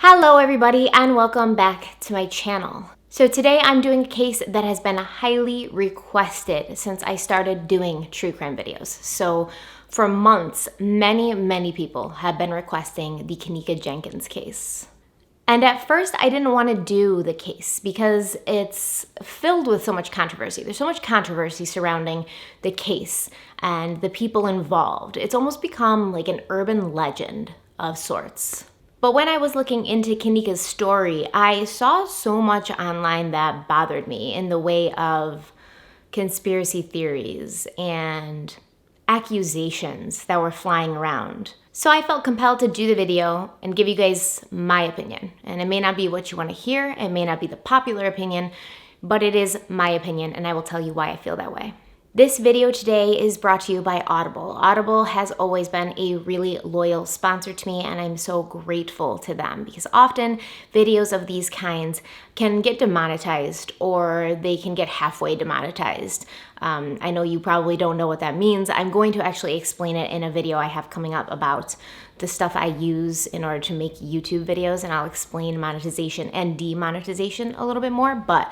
Hello everybody and welcome back to my channel. So today I'm doing a case that has been highly requested since I started doing true crime videos. So for months, many people have been requesting the Kenneka Jenkins case. And at first I didn't want to do the case because it's filled with so much controversy. There's so much controversy surrounding the case and the people involved. It's almost become like an urban legend of sorts. But when I was looking into Kenneka's story, I saw so much online that bothered me in the way of conspiracy theories and accusations that were flying around. So I felt compelled to do the video and give you guys my opinion. And it may not be what you want to hear, it may not be the popular opinion, but it is my opinion and I will tell you why I feel that way. This video today is brought to you by Audible. Audible has always been a really loyal sponsor to me and I'm so grateful to them because often videos of these kinds can get demonetized or they can get halfway demonetized. I know you probably don't know what that means. I'm going to actually explain it in a video I have coming up about the stuff I use in order to make YouTube videos, and I'll explain monetization and demonetization a little bit more, but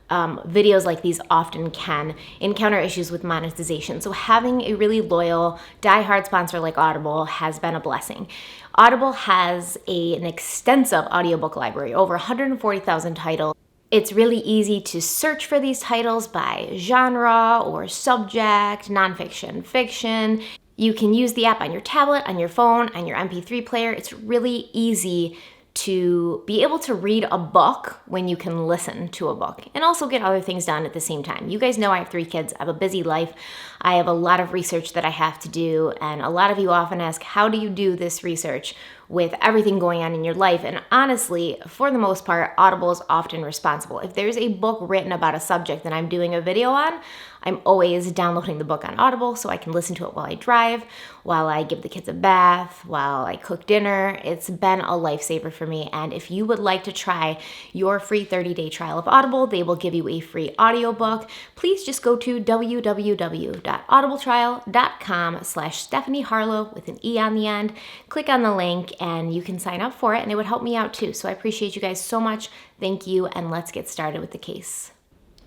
videos like these often can encounter issues with monetization. So having a really loyal, die-hard sponsor like Audible has been a blessing. Audible has an extensive audiobook library, over 140,000 titles. It's really easy to search for these titles by genre or subject, nonfiction, fiction. You can use the app on your tablet, on your phone, on your MP3 player. It's really easy to be able to read a book when you can listen to a book and also get other things done at the same time. You guys know I have 3 kids. I have a busy life. I have a lot of research that I have to do, and a lot of you often ask, how do you do this research with everything going on in your life? And honestly, for the most part, Audible is often responsible. If there's a book written about a subject that I'm doing a video on, I'm always downloading the book on Audible so I can listen to it while I drive, while I give the kids a bath, while I cook dinner. It's been a lifesaver for me. And if you would like to try your free 30-day trial of Audible, they will give you a free audiobook. Please just go to www.audibletrial.com/Stephanie Harlow with an E on the end. Click on the link and you can sign up for it, and it would help me out too. So I appreciate you guys so much. Thank you, and let's get started with the case.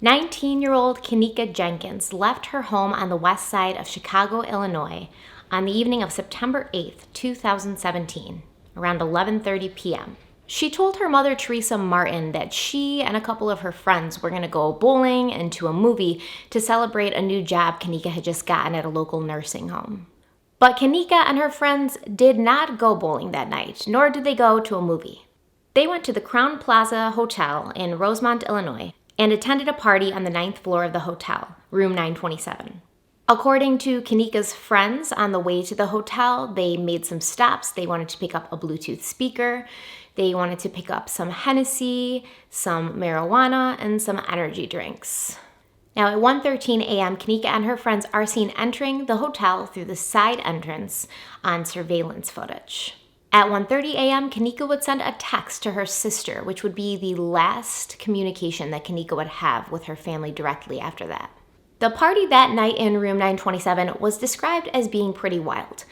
19-year-old Kenneka Jenkins left her home on the west side of Chicago, Illinois on the evening of September 8th, 2017, around 11:30 p.m. She told her mother, Teresa Martin, that she and a couple of her friends were going to go bowling and to a movie to celebrate a new job Kenneka had just gotten at a local nursing home. But Kenneka and her friends did not go bowling that night, nor did they go to a movie. They went to the Crown Plaza Hotel in Rosemont, Illinois, and attended a party on the 9th floor of the hotel, room 927. According to Kenneka's friends, on the way to the hotel, they made some stops. They wanted to pick up a Bluetooth speaker. They wanted to pick up some Hennessy, some marijuana, and some energy drinks. Now at 1:13 a.m., Kenneka and her friends are seen entering the hotel through the side entrance on surveillance footage. At 1:30 a.m., Kenneka would send a text to her sister, which would be the last communication that Kenneka would have with her family directly after that. The party that night in room 927 was described as being pretty wild.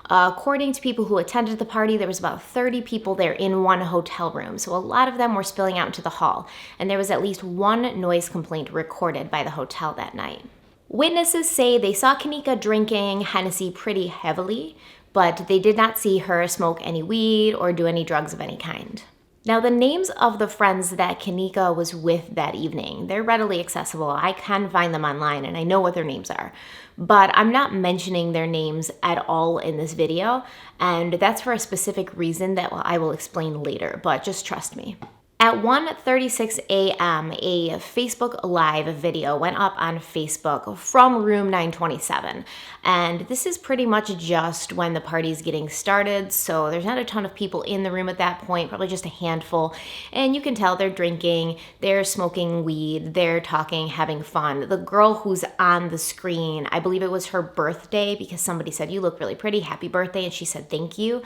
According to people who attended the party, there was about 30 people there in one hotel room, so a lot of them were spilling out into the hall, and there was at least one noise complaint recorded by the hotel that night. Witnesses say they saw Kenneka drinking Hennessy pretty heavily, but they did not see her smoke any weed or do any drugs of any kind. Now, the names of the friends that Kenneka was with that evening, they're readily accessible. I can find them online and I know what their names are, but I'm not mentioning their names at all in this video, and that's for a specific reason that I will explain later, but just trust me. At 1:36 a.m., a Facebook Live video went up on Facebook from room 927. And this is pretty much just when the party's getting started, so there's not a ton of people in the room at that point, probably just a handful. And you can tell they're drinking, they're smoking weed, they're talking, having fun. The girl who's on the screen, I believe it was her birthday because somebody said, "You look really pretty, happy birthday," and she said, "Thank you."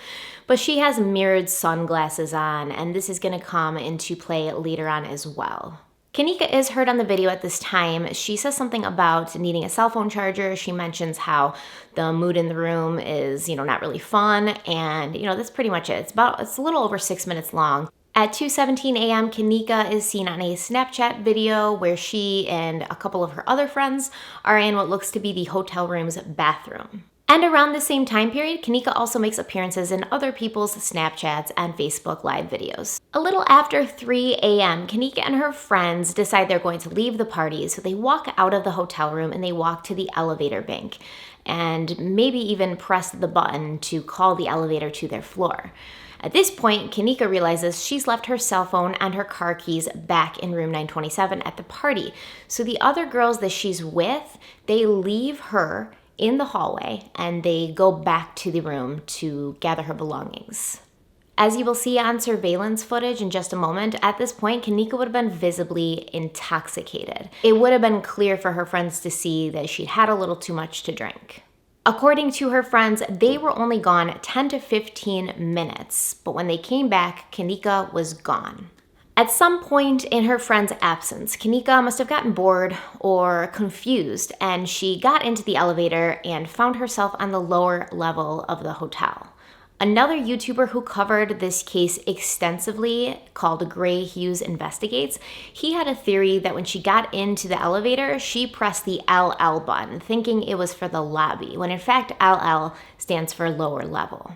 But she has mirrored sunglasses on, and this is gonna come into play later on as well. Kenneka is heard on the video at this time. She says something about needing a cell phone charger. She mentions how the mood in the room is, not really fun. And, that's pretty much it. It's a little over 6 minutes long. At 2:17 a.m., Kanika is seen on a Snapchat video where she and a couple of her other friends are in what looks to be the hotel room's bathroom. And around the same time period, Kanika also makes appearances in other people's Snapchats and Facebook Live videos. A little after 3 a.m., Kanika and her friends decide they're going to leave the party, so they walk out of the hotel room and they walk to the elevator bank and maybe even press the button to call the elevator to their floor. At this point, Kanika realizes she's left her cell phone and her car keys back in room 927 at the party. So the other girls that she's with, they leave her in the hallway and they go back to the room to gather her belongings. As you will see on surveillance footage in just a moment, at this point, Kanika would have been visibly intoxicated. It would have been clear for her friends to see that she'd had a little too much to drink. According to her friends, they were only gone 10 to 15 minutes, but when they came back, Kanika was gone. At some point in her friend's absence, Kanika must have gotten bored or confused, and she got into the elevator and found herself on the lower level of the hotel. Another YouTuber who covered this case extensively, called Gray Hughes Investigates, he had a theory that when she got into the elevator, she pressed the LL button, thinking it was for the lobby, when in fact LL stands for lower level.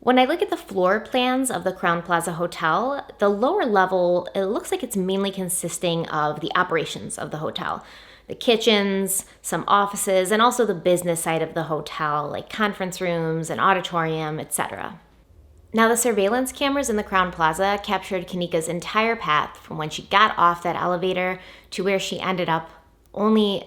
When I look at the floor plans of the Crowne Plaza Hotel, the lower level, it looks like it's mainly consisting of the operations of the hotel. The kitchens, some offices, and also the business side of the hotel, like conference rooms, an auditorium, etc. Now, the surveillance cameras in the Crowne Plaza captured Kanika's entire path from when she got off that elevator to where she ended up only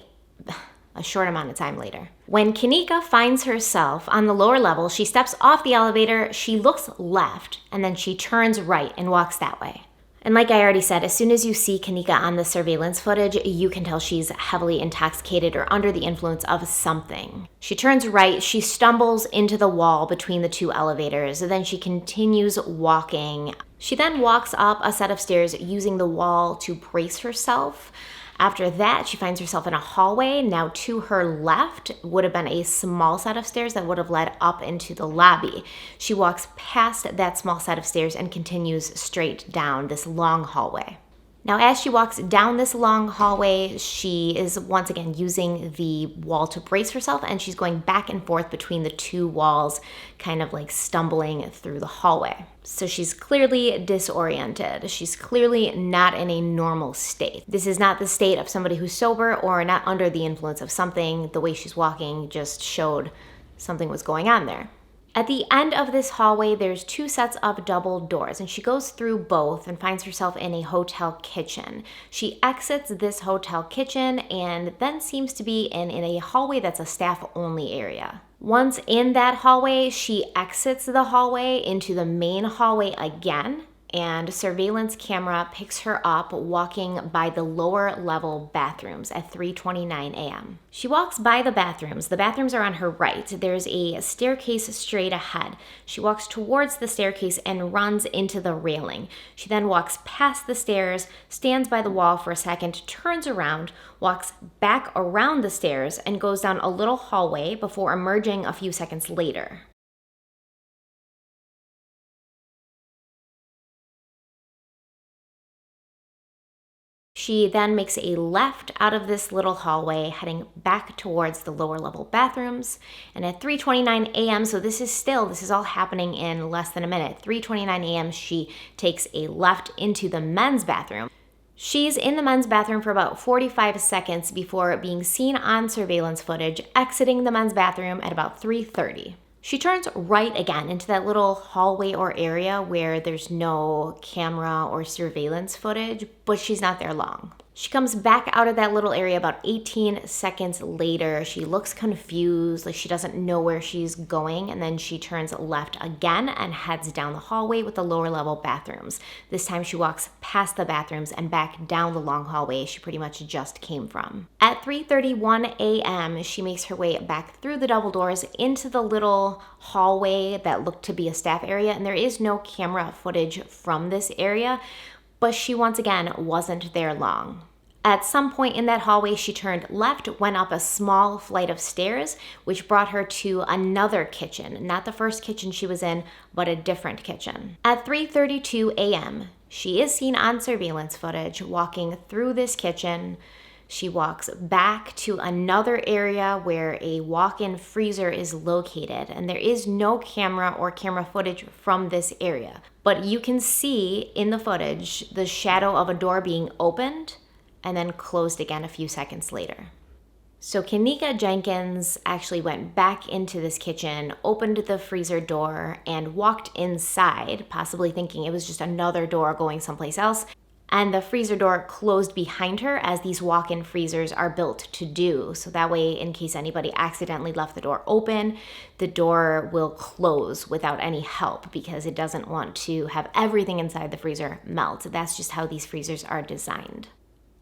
a short amount of time later. When Kanika finds herself on the lower level, she steps off the elevator, she looks left, and then she turns right and walks that way. And like I already said, as soon as you see Kanika on the surveillance footage, you can tell she's heavily intoxicated or under the influence of something. She turns right, she stumbles into the wall between the two elevators, and then she continues walking. She then walks up a set of stairs using the wall to brace herself. After that, she finds herself in a hallway. Now to her left would have been a small set of stairs that would have led up into the lobby. She walks past that small set of stairs and continues straight down this long hallway. Now, as she walks down this long hallway, she is once again using the wall to brace herself, and she's going back and forth between the two walls, kind of like stumbling through the hallway. So she's clearly disoriented. She's clearly not in a normal state. This is not the state of somebody who's sober or not under the influence of something. The way she's walking just showed something was going on there. At the end of this hallway, there's two sets of double doors, and she goes through both and finds herself in a hotel kitchen. She exits this hotel kitchen and then seems to be in a hallway that's a staff-only area. Once in that hallway, she exits the hallway into the main hallway again, and surveillance camera picks her up walking by the lower level bathrooms at 3:29 a.m. She walks by the bathrooms. The bathrooms are on her right. There's a staircase straight ahead. She walks towards the staircase and runs into the railing. She then walks past the stairs, stands by the wall for a second, turns around, walks back around the stairs, and goes down a little hallway before emerging a few seconds later. She then makes a left out of this little hallway, heading back towards the lower level bathrooms. And at 3:29 a.m., so this is all happening in less than a minute. 3:29 a.m., she takes a left into the men's bathroom. She's in the men's bathroom for about 45 seconds before being seen on surveillance footage exiting the men's bathroom at about 3:30. She turns right again into that little hallway or area where there's no camera or surveillance footage, but she's not there long. She comes back out of that little area about 18 seconds later. She looks confused, like she doesn't know where she's going, and then she turns left again and heads down the hallway with the lower level bathrooms. This time she walks past the bathrooms and back down the long hallway she pretty much just came from. At 3:31 a.m., she makes her way back through the double doors into the little hallway that looked to be a staff area, and there is no camera footage from this area, but she once again wasn't there long. At some point in that hallway, she turned left, went up a small flight of stairs, which brought her to another kitchen, not the first kitchen she was in, but a different kitchen. At 3:32 a.m., she is seen on surveillance footage walking through this kitchen. She walks back to another area where a walk-in freezer is located, and there is no camera or camera footage from this area. But you can see in the footage the shadow of a door being opened and then closed again a few seconds later. So Kenneka Jenkins actually went back into this kitchen, opened the freezer door, and walked inside, possibly thinking it was just another door going someplace else. And the freezer door closed behind her, as these walk-in freezers are built to do. So that way, in case anybody accidentally left the door open, the door will close without any help, because it doesn't want to have everything inside the freezer melt. That's just how these freezers are designed.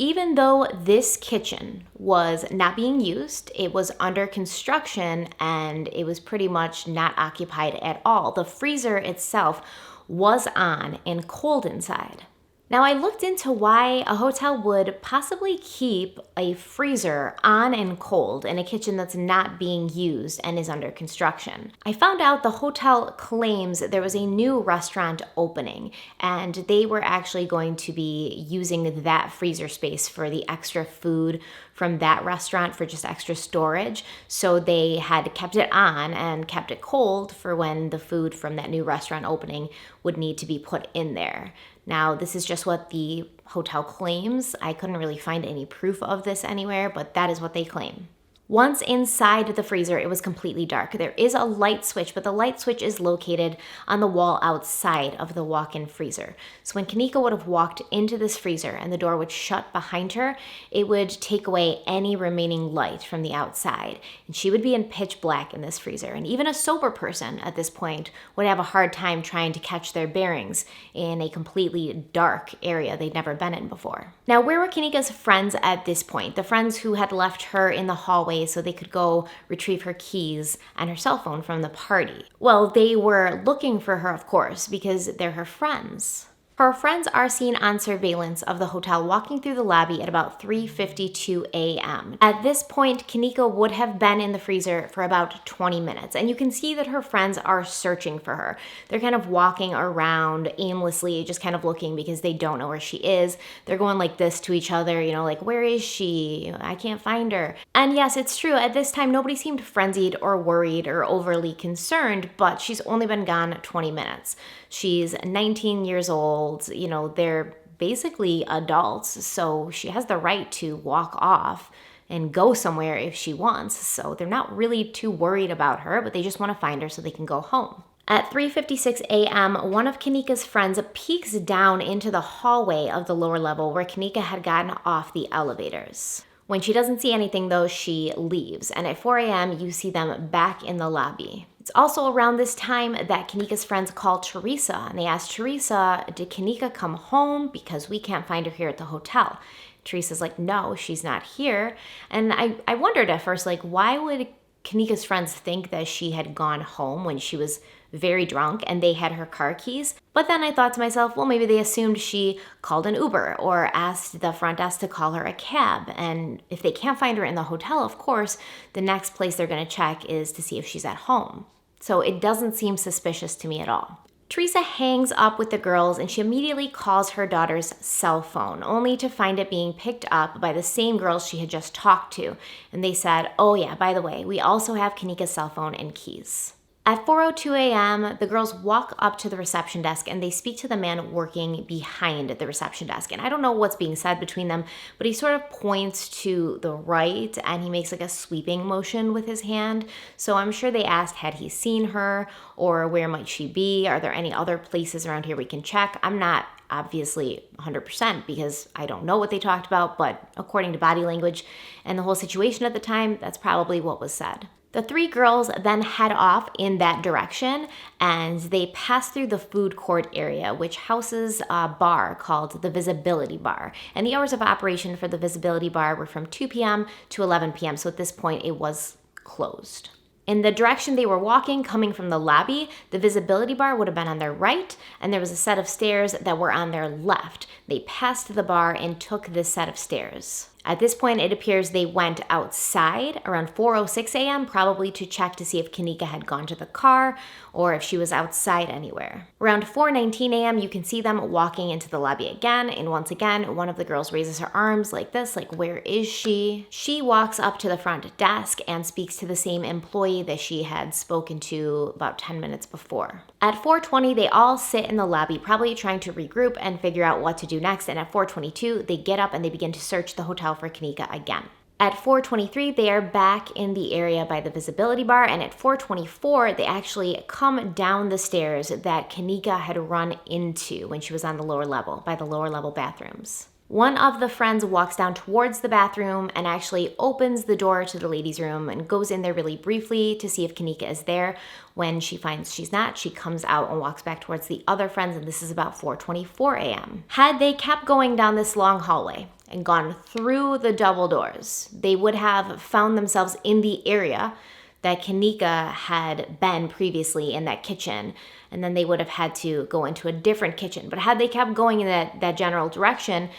Even though this kitchen was not being used, it was under construction and it was pretty much not occupied at all, the freezer itself was on and cold inside. Now, I looked into why a hotel would possibly keep a freezer on and cold in a kitchen that's not being used and is under construction. I found out the hotel claims there was a new restaurant opening, and they were actually going to be using that freezer space for the extra food from that restaurant for just extra storage. So they had kept it on and kept it cold for when the food from that new restaurant opening would need to be put in there. Now, this is just what the hotel claims. I couldn't really find any proof of this anywhere, but that is what they claim. Once inside the freezer, it was completely dark. There is a light switch, but the light switch is located on the wall outside of the walk-in freezer. So when Kenneka would have walked into this freezer and the door would shut behind her, it would take away any remaining light from the outside. And she would be in pitch black in this freezer. And even a sober person at this point would have a hard time trying to catch their bearings in a completely dark area they'd never been in before. Now, where were Kenneka's friends at this point? The friends who had left her in the hallway so they could go retrieve her keys and her cell phone from the party. Well, they were looking for her, of course, because they're her friends. Her friends are seen on surveillance of the hotel walking through the lobby at about 3:52 a.m. At this point, Kenneka would have been in the freezer for about 20 minutes, and you can see that her friends are searching for her. They're kind of walking around aimlessly, just kind of looking because they don't know where she is. They're going like this to each other, like, where is she? I can't find her. And yes, it's true, at this time, nobody seemed frenzied or worried or overly concerned, but she's only been gone 20 minutes. She's 19 years old. They're basically adults, so she has the right to walk off and go somewhere if she wants. So they're not really too worried about her, but they just want to find her so they can go home. At 3:56 a.m., one of Kenneka's friends peeks down into the hallway of the lower level where Kenneka had gotten off the elevators. When she doesn't see anything, though, she leaves. And at 4 a.m., you see them back in the lobby. It's also around this time that Kenneka's friends call Teresa, and they ask Teresa, did Kenneka come home? Because we can't find her here at the hotel. Teresa's like, no, she's not here. And I wondered at first, why would Kenneka's friends think that she had gone home when she was very drunk and they had her car keys? But then I thought to myself, well, maybe they assumed she called an Uber or asked the front desk to call her a cab. And if they can't find her in the hotel, of course, the next place they're going to check is to see if she's at home. So it doesn't seem suspicious to me at all. Teresa hangs up with the girls and she immediately calls her daughter's cell phone, only to find it being picked up by the same girls she had just talked to. And they said, oh yeah, by the way, we also have Kenneka's cell phone and keys. At 4:02 a.m., the girls walk up to the reception desk and they speak to the man working behind the reception desk. And I don't know what's being said between them, but he sort of points to the right and he makes a sweeping motion with his hand. So I'm sure they asked, had he seen her or where might she be? Are there any other places around here we can check? I'm not obviously 100% because I don't know what they talked about, but according to body language and the whole situation at the time, that's probably what was said. The three girls then head off in that direction and they pass through the food court area, which houses a bar called the Visibility Bar. And the hours of operation for the Visibility Bar were from 2 p.m. to 11 p.m. So at this point, it was closed. In the direction they were walking, coming from the lobby, the visibility bar would have been on their right, and there was a set of stairs that were on their left. They passed the bar and took this set of stairs. At this point, it appears they went outside around 4:06 a.m., probably to check to see if Kenneka had gone to the car or if she was outside anywhere. Around 4:19 a.m., you can see them walking into the lobby again, and once again, one of the girls raises her arms like this, like, where is she? She walks up to the front desk and speaks to the same employee that she had spoken to about 10 minutes before. At 4:20, they all sit in the lobby, probably trying to regroup and figure out what to do next, and at 4:22, they get up and they begin to search the hotel for Kenneka again. At 4:23, they are back in the area by the visibility bar, and at 4:24, they actually come down the stairs that Kenneka had run into when she was on the lower level, by the lower level bathrooms. One of the friends walks down towards the bathroom and actually opens the door to the ladies' room and goes in there really briefly to see if Kenneka is there. When she finds she's not, she comes out and walks back towards the other friends, and this is about 4:24 a.m. Had they kept going down this long hallway and gone through the double doors, they would have found themselves in the area that Kenneka had been previously, in that kitchen, and then they would have had to go into a different kitchen. But had they kept going in that general direction,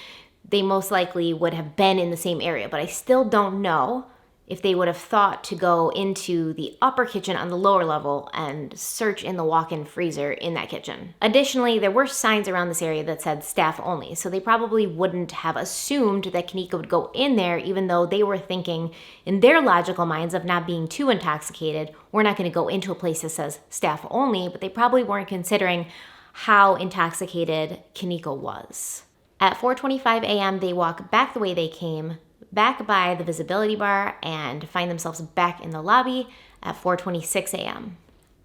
they most likely would have been in the same area. But I still don't know if they would have thought to go into the upper kitchen on the lower level and search in the walk-in freezer in that kitchen. Additionally, there were signs around this area that said staff only, so they probably wouldn't have assumed that Kenneka would go in there, even though they were thinking in their logical minds of not being too intoxicated. We're not going to go into a place that says staff only, but they probably weren't considering how intoxicated Kenneka was. At 4:25 a.m., they walk back the way they came, back by the visibility bar, and find themselves back in the lobby at 4:26 a.m.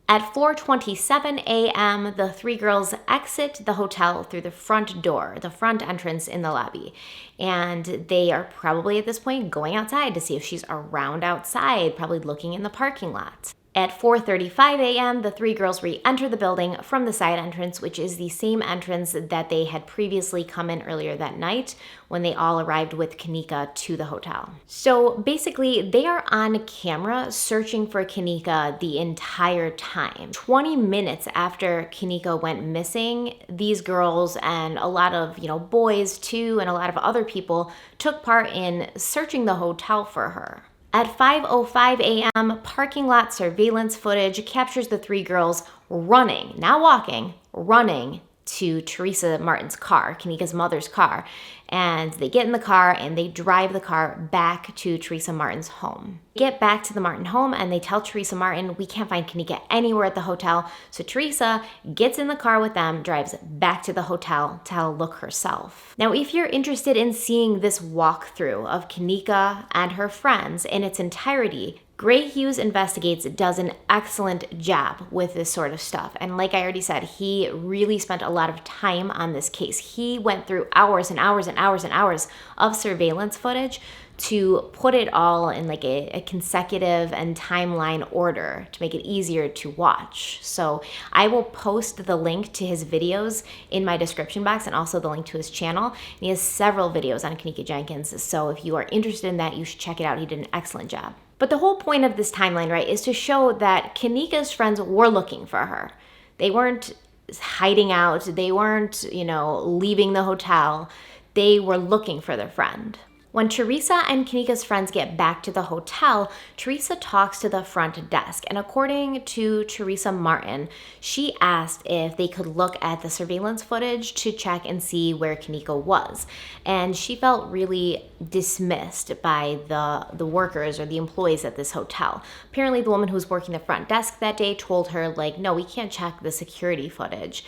At 4:27 a.m., the three girls exit the hotel through the front door, the front entrance in the lobby. And they are probably at this point going outside to see if she's around outside, probably looking in the parking lot. At 4:35 a.m., the three girls re-enter the building from the side entrance, which is the same entrance that they had previously come in earlier that night when they all arrived with Kenneka to the hotel. So basically, they are on camera searching for Kenneka the entire time. 20 minutes after Kenneka went missing, these girls and a lot of, boys too, and a lot of other people took part in searching the hotel for her. At 5:05 a.m., parking lot surveillance footage captures the three girls running, not walking, running to Teresa Martin's car, Kenneka's mother's car. And they get in the car and they drive the car back to Teresa Martin's home. They get back to the Martin home and they tell Teresa Martin, we can't find Kenneka anywhere at the hotel. So Teresa gets in the car with them, drives back to the hotel to have a look herself. Now, if you're interested in seeing this walkthrough of Kenneka and her friends in its entirety, Gray Hughes Investigates does an excellent job with this sort of stuff. And like I already said, he really spent a lot of time on this case. He went through hours and hours and hours and hours of surveillance footage to put it all in like a consecutive and timeline order to make it easier to watch. So I will post the link to his videos in my description box and also the link to his channel. And he has several videos on Kenneka Jenkins. So if you are interested in that, you should check it out. He did an excellent job. But the whole point of this timeline, right, is to show that Kenneka's friends were looking for her. They weren't hiding out. They weren't, leaving the hotel. They were looking for their friend. When Teresa and Kenneka's friends get back to the hotel, Teresa talks to the front desk. And according to Teresa Martin, she asked if they could look at the surveillance footage to check and see where Kenneka was. And she felt really dismissed by the workers or the employees at this hotel. Apparently, the woman who was working the front desk that day told her, no, we can't check the security footage.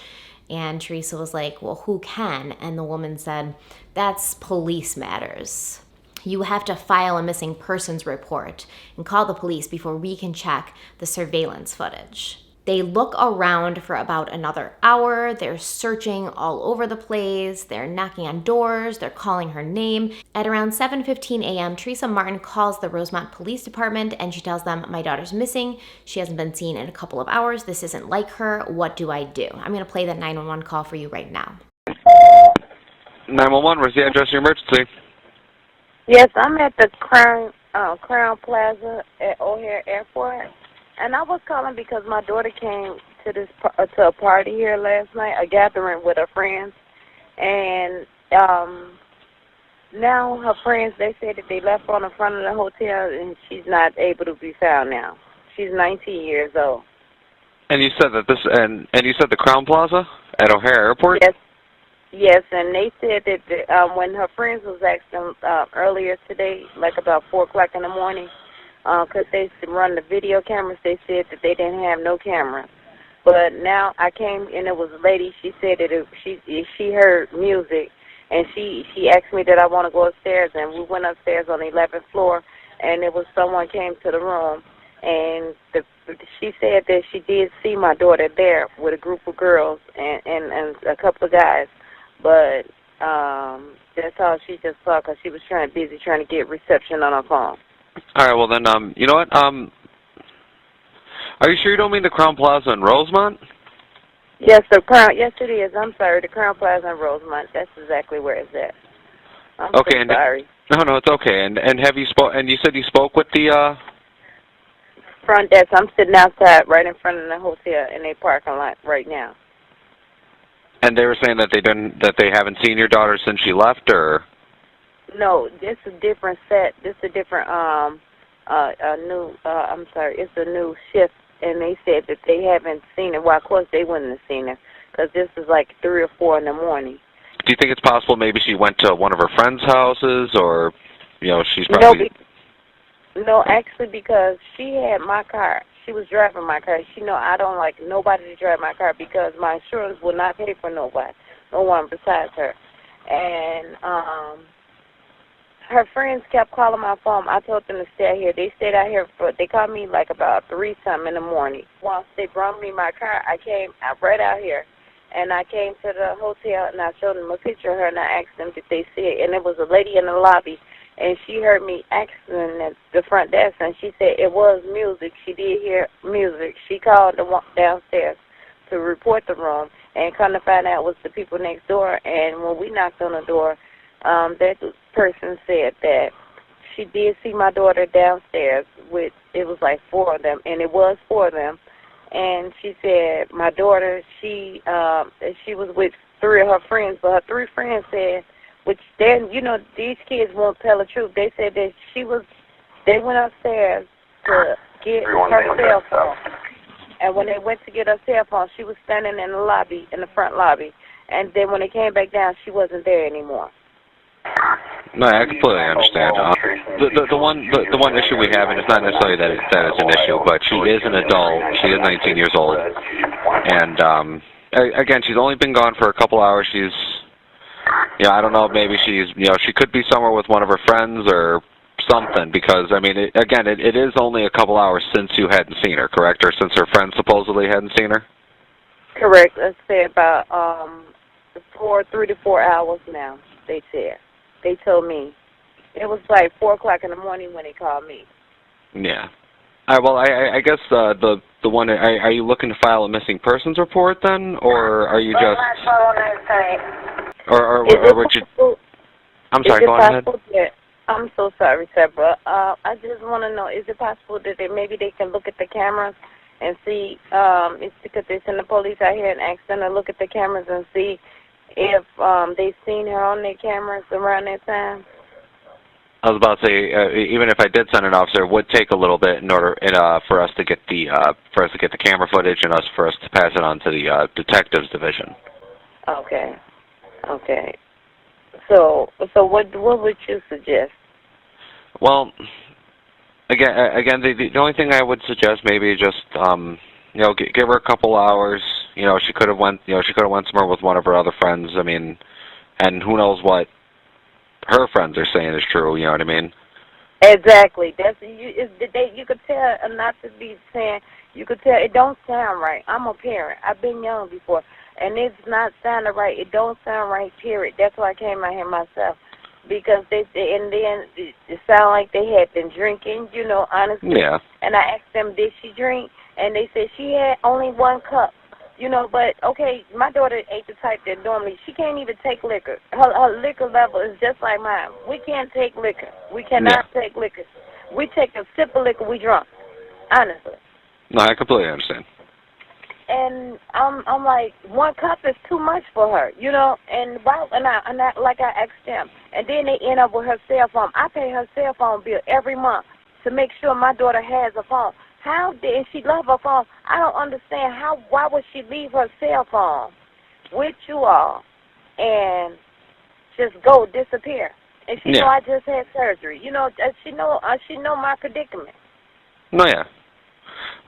And Teresa was like, well, who can? And the woman said, that's police matters. You have to file a missing persons report and call the police before we can check the surveillance footage. They look around for about another hour. They're searching all over the place. They're knocking on doors. They're calling her name. At around 7:15 a.m., Teresa Martin calls the Rosemont Police Department and she tells them, my daughter's missing. She hasn't been seen in a couple of hours. This isn't like her. What do I do? I'm going to play that 911 call for you right now. 911, where's the address of your emergency? Yes, I'm at the Crown Plaza at O'Hare Airport. And I was calling because my daughter came to to a party here last night, a gathering with her friends, and now her friends, they said that they left her on the front of the hotel, and she's not able to be found now. She's 19 years old. And you said that and you said the Crown Plaza at O'Hare Airport? Yes. Yes, and they said that when her friends was asking earlier today, like about 4 o'clock in the morning, because they used to run the video cameras, they said that they didn't have no cameras. But now I came, and it was a lady, she said that she heard music, and she asked me that I want to go upstairs, and we went upstairs on the 11th floor, and it was someone came to the room, and she said that she did see my daughter there with a group of girls and a couple of guys. But that's all she just saw because she was busy trying to get reception on her phone. All right, well then, you know what? Are you sure you don't mean the Crown Plaza in Rosemont? Yes, yes it is. I'm sorry, the Crown Plaza in Rosemont. That's exactly where it's at. I'm okay, so sorry. No, it's okay. And have you and you said you spoke with the front desk? I'm sitting outside, right in front of the hotel in a parking lot right now. And they were saying that they haven't seen your daughter since she left, or? No, this is a different set. This is a different it's a new shift, and they said that they haven't seen her. Well, of course they wouldn't have seen her because this is like 3 or 4 in the morning. Do you think it's possible maybe she went to one of her friends' houses, or she's probably? No, actually, because she had my car. She was driving my car. She know I don't like nobody to drive my car because my insurance will not pay for no one besides her. And her friends kept calling my phone. I told them to stay out here. They stayed out here they called me like about 3-something in the morning. Once they brought me my car, I came right out here. And I came to the hotel, and I showed them a picture of her, and I asked them did they see it. And there was a lady in the lobby, and she heard me asking at the front desk, and she said it was music. She did hear music. She called downstairs to report the room, and come to find out it was the people next door. And when we knocked on the door, that person said that she did see my daughter downstairs with, it was like 4 of them, and it was 4 of them. And she said my daughter, she was with 3 of her friends, but her 3 friends said, which then, these kids won't tell the truth. They said that they went upstairs to get her cell phone. And when they went to get her cell phone, she was standing in the lobby, in the front lobby. And then when they came back down, she wasn't there anymore. No, I completely understand. The one issue we have, and it's not necessarily that it's an issue, but she is an adult. She is 19 years old, and again, she's only been gone for a couple hours. She's, I don't know, maybe she's, she could be somewhere with one of her friends or something. Because I mean, it is only a couple hours since you hadn't seen her, correct? Or since her friends supposedly hadn't seen her. Correct. Let's say about 3 to 4 hours now. They said. They told me. It was like 4 o'clock in the morning when they called me. Yeah. All right, well, I guess the one, are you looking to file a missing persons report then, or are you just? Or would you? I'm sorry. Go ahead. I'm so sorry, sir, but I just want to know: is it possible that maybe they can look at the cameras and see? It's because they send the police out here and ask them to look at the cameras and see if they've seen her on their cameras around that time. I was about to say, even if I did send an officer, it would take a little bit in order for us to get the camera footage and for us to pass it on to the detectives division. Okay. So what would you suggest? Well, again, the only thing I would suggest maybe just give her a couple hours. She could have went somewhere with one of her other friends. I mean, and who knows what her friends are saying is true. You know what I mean? Exactly. You could tell, not to be saying. You could tell it don't sound right. I'm a parent. I've been young before, and it's not sounding right. It don't sound right. Period. That's why I came out here myself, because and then it sounded like they had been drinking. Honestly. Yeah. And I asked them, did she drink? And they said she had only 1 cup. But okay, my daughter ain't the type that normally, she can't even take liquor. Her liquor level is just like mine. We can't take liquor. We cannot take liquor. We take a sip of liquor, we drunk. Honestly. No, I completely understand. And I'm like, 1 cup is too much for her, you know. And like I asked them, and then they end up with her cell phone. I pay her cell phone bill every month to make sure my daughter has a phone. How did she love her phone? I don't understand why would she leave her cell phone with you all and just disappear? And she know I just had surgery. You know, she know my predicament. No, yeah.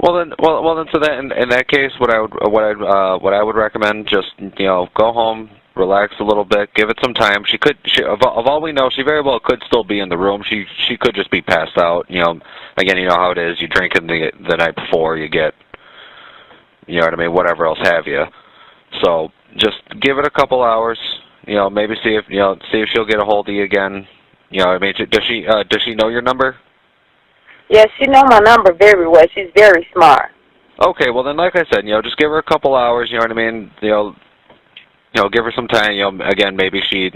Well then, so that in that case, what I would recommend, just go home, relax a little bit, give it some time. Of all we know, she very well could still be in the room. She could just be passed out. Again, you know how it is. You drink in the night before, you get, you know what I mean, whatever else have you. So just give it a couple hours. Maybe see if she'll get a hold of you again. You know what I mean? Does she know your number? Yes, she know my number very well. She's very smart. Okay, well then, like I said, just give her a couple hours. You know what I mean? Give her some time. Again, maybe she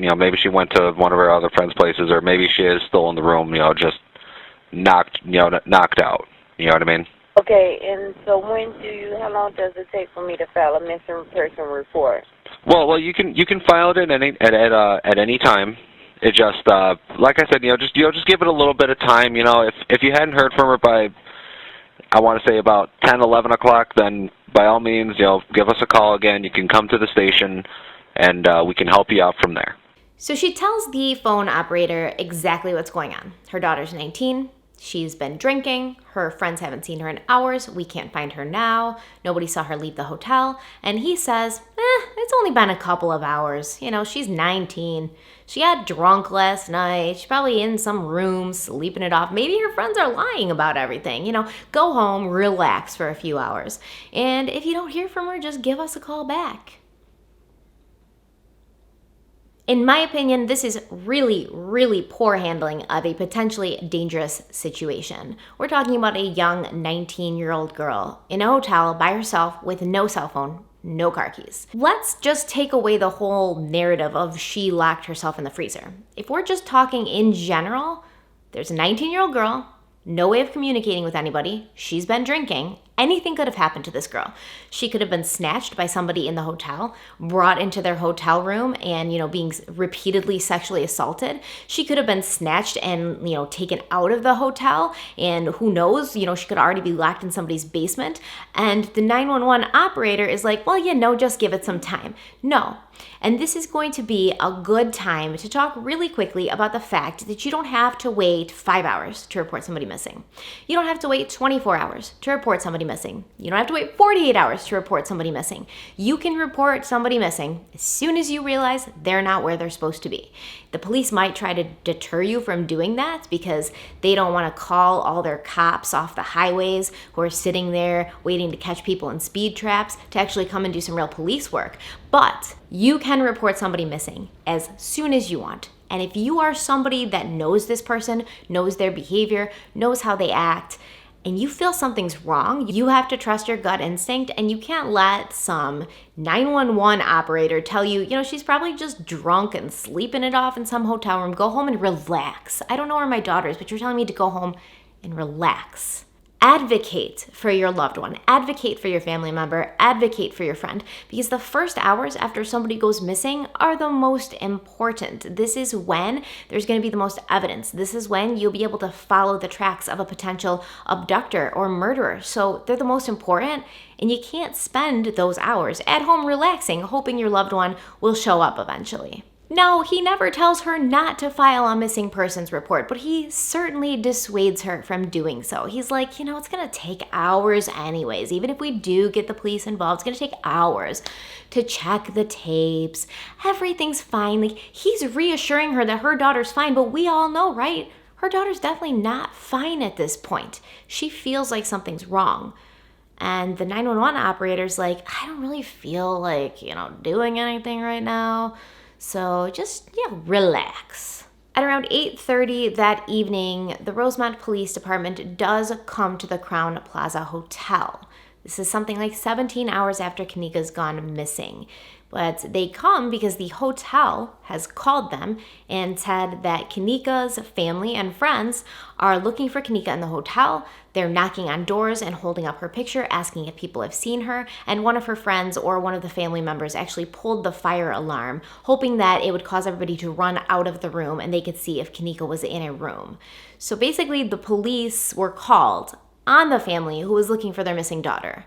went to one of her other friends' places, or maybe she is still in the room. Just knocked out. You know what I mean? Okay, and so how long does it take for me to file a missing person report? Well, you can file it at any time. It just, like I said, just give it a little bit of time. If you hadn't heard from her by, I want to say about 10, 11 o'clock, then by all means, give us a call again. You can come to the station, and we can help you out from there. So she tells the phone operator exactly what's going on. Her daughter's 19. She's been drinking. Her friends haven't seen her in hours. We can't find her now. Nobody saw her leave the hotel. And he says, it's only been a couple of hours. She's 19. She got drunk last night. She's probably in some room sleeping it off. Maybe her friends are lying about everything. Go home, relax for a few hours. And if you don't hear from her, just give us a call back. In my opinion, this is really, really poor handling of a potentially dangerous situation. We're talking about a young 19-year-old girl in a hotel by herself with no cell phone, no car keys. Let's just take away the whole narrative of she locked herself in the freezer. If we're just talking in general, there's a 19-year-old girl, no way of communicating with anybody, she's been drinking. Anything could have happened to this girl. She could have been snatched by somebody in the hotel, brought into their hotel room and, being repeatedly sexually assaulted. She could have been snatched and, taken out of the hotel, and who knows, she could already be locked in somebody's basement. And the 911 operator is like, well, just give it some time. No. And this is going to be a good time to talk really quickly about the fact that you don't have to wait 5 hours to report somebody missing. You don't have to wait 24 hours to report somebody missing. You don't have to wait 48 hours to report somebody missing. You can report somebody missing as soon as you realize they're not where they're supposed to be. The police might try to deter you from doing that because they don't want to call all their cops off the highways who are sitting there waiting to catch people in speed traps to actually come and do some real police work. But you can report somebody missing as soon as you want. And if you are somebody that knows this person, knows their behavior, knows how they act, and you feel something's wrong, you have to trust your gut instinct, and you can't let some 911 operator tell you, she's probably just drunk and sleeping it off in some hotel room. Go home and relax. I don't know where my daughter is, but you're telling me to go home and relax. Advocate for your loved one, advocate for your family member, advocate for your friend, because the first hours after somebody goes missing are the most important. This is when there's going to be the most evidence. This is when you'll be able to follow the tracks of a potential abductor or murderer. So they're the most important, and you can't spend those hours at home relaxing, hoping your loved one will show up eventually. No, he never tells her not to file a missing persons report, but he certainly dissuades her from doing so. He's like, it's going to take hours anyways. Even if we do get the police involved, it's going to take hours to check the tapes. Everything's fine. Like, he's reassuring her that her daughter's fine, but we all know, right? Her daughter's definitely not fine at this point. She feels like something's wrong. And the 911 operator's like, I don't really feel like, doing anything right now. So just, relax. At around 8:30 that evening, the Rosemont Police Department does come to the Crown Plaza Hotel. This is something like 17 hours after Kanika's gone missing. But they come because the hotel has called them and said that Kanika's family and friends are looking for Kanika in the hotel. They're knocking on doors and holding up her picture, asking if people have seen her. And one of her friends or one of the family members actually pulled the fire alarm, hoping that it would cause everybody to run out of the room and they could see if Kanika was in a room. So basically, the police were called on the family who was looking for their missing daughter.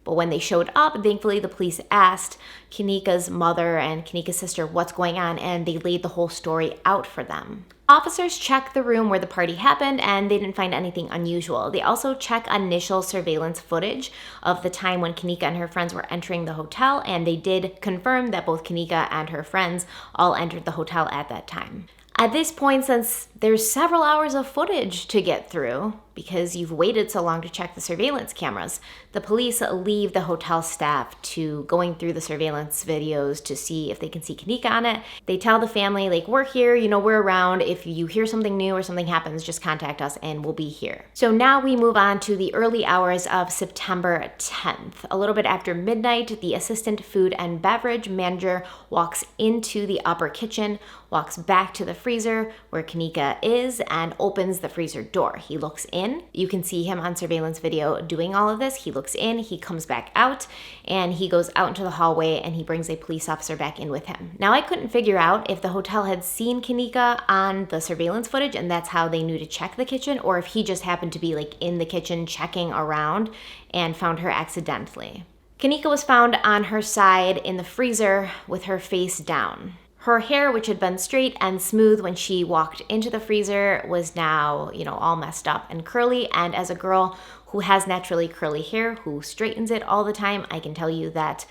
But when they showed up, thankfully the police asked Kanika's mother and Kanika's sister what's going on, and they laid the whole story out for them. Officers checked the room where the party happened and they didn't find anything unusual. They also checked initial surveillance footage of the time when Kanika and her friends were entering the hotel, and they did confirm that both Kanika and her friends all entered the hotel at that time. At this point, since there's several hours of footage to get through, because you've waited so long to check the surveillance cameras, the police leave the hotel staff to going through the surveillance videos to see if they can see Kanika on it. They tell the family, like, we're here, we're around. If you hear something new or something happens, just contact us and we'll be here. So now we move on to the early hours of September 10th. A little bit after midnight, the assistant food and beverage manager walks into the upper kitchen, walks back to the freezer where Kanika is, and opens the freezer door. He looks in. You can see him on surveillance video doing all of this. He looks in, he comes back out, and he goes out into the hallway and he brings a police officer back in with him. Now, I couldn't figure out if the hotel had seen Kanika on the surveillance footage and that's how they knew to check the kitchen, or if he just happened to be like in the kitchen checking around and found her accidentally. Kanika was found on her side in the freezer with her face down. Her hair, which had been straight and smooth when she walked into the freezer, was now, all messed up and curly. And as a girl who has naturally curly hair, who straightens it all the time, I can tell you that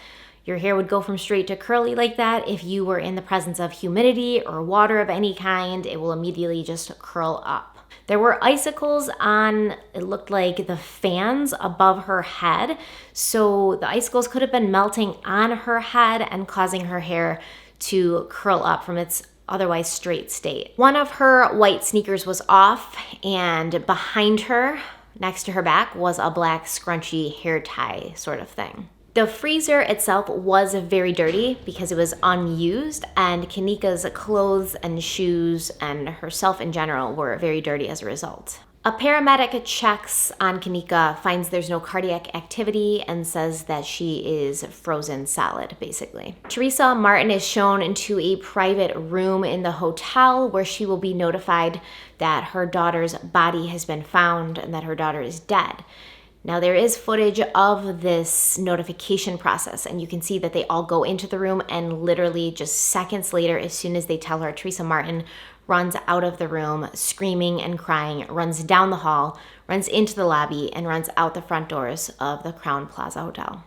your hair would go from straight to curly like that if you were in the presence of humidity or water of any kind. It will immediately just curl up. There were icicles on, it looked like, the fans above her head. So the icicles could have been melting on her head and causing her hair to curl up from its otherwise straight state. One of her white sneakers was off, and behind her, next to her back, was a black scrunchy hair tie sort of thing. The freezer itself was very dirty because it was unused, and Kanika's clothes and shoes and herself in general were very dirty as a result. A paramedic checks on Kanika, finds there's no cardiac activity, and says that she is frozen solid, basically. Teresa Martin is shown into a private room in the hotel where she will be notified that her daughter's body has been found and that her daughter is dead. Now, there is footage of this notification process, and you can see that they all go into the room, and literally just seconds later, as soon as they tell her, Teresa Martin runs out of the room screaming and crying, runs down the hall, runs into the lobby, and runs out the front doors of the Crowne Plaza Hotel.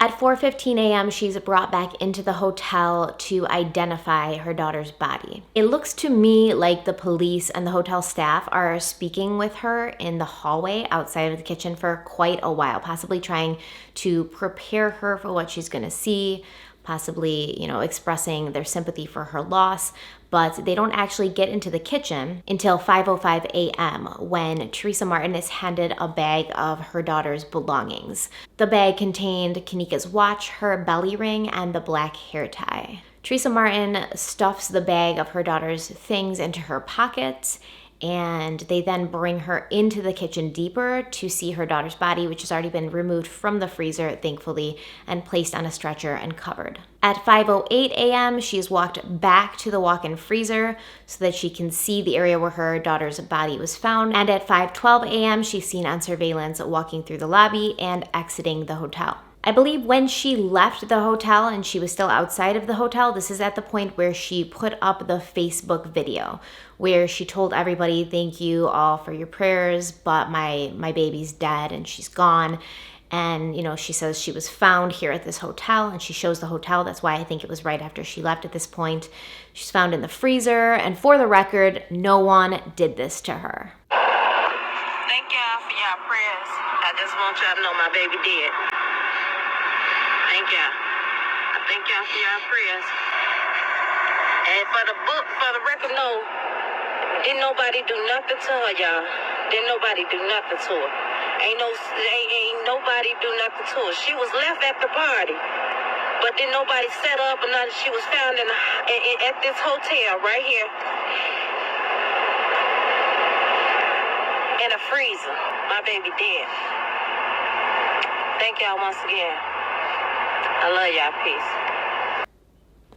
At 4:15 a.m., she's brought back into the hotel to identify her daughter's body. It looks to me like the police and the hotel staff are speaking with her in the hallway outside of the kitchen for quite a while, possibly trying to prepare her for what she's going to see, possibly, expressing their sympathy for her loss. But they don't actually get into the kitchen until 5:05 a.m. when Teresa Martin is handed a bag of her daughter's belongings. The bag contained Kanika's watch, her belly ring, and the black hair tie. Teresa Martin stuffs the bag of her daughter's things into her pockets, and they then bring her into the kitchen deeper to see her daughter's body, which has already been removed from the freezer, thankfully, and placed on a stretcher and covered. At 5:08 a.m., she is walked back to the walk-in freezer so that she can see the area where her daughter's body was found. And at 5:12 a.m., she's seen on surveillance walking through the lobby and exiting the hotel. I believe when she left the hotel and she was still outside of the hotel, this is at the point where she put up the Facebook video where she told everybody, thank you all for your prayers, but my baby's dead and she's gone. And, she says she was found here at this hotel, and she shows the hotel. That's why I think it was right after she left at this point. She's found in the freezer, and for the record, no one did this to her. Thank y'all for y'all prayers. I just want y'all to know my baby dead. Thank y'all. I thank y'all for y'all prayers. And for the record, no, Didn't nobody do nothing to her, y'all. Didn't nobody do nothing to her. Ain't nobody do nothing to her. She was left at the party, but didn't nobody set up or nothing. She was found at this hotel right here in a freezer. My baby dead. Thank y'all once again. I love y'all. Peace.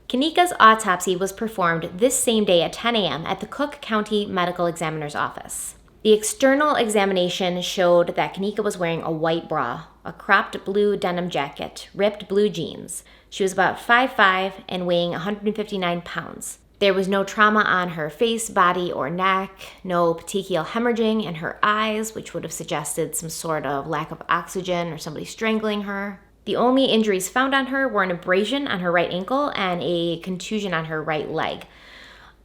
Kanika's autopsy was performed this same day at 10 a.m. at the Cook County Medical Examiner's Office. The external examination showed that Kanika was wearing a white bra, a cropped blue denim jacket, ripped blue jeans. She was about 5'5" and weighing 159 pounds. There was no trauma on her face, body, or neck, no petechial hemorrhaging in her eyes, which would have suggested some sort of lack of oxygen or somebody strangling her. The only injuries found on her were an abrasion on her right ankle and a contusion on her right leg.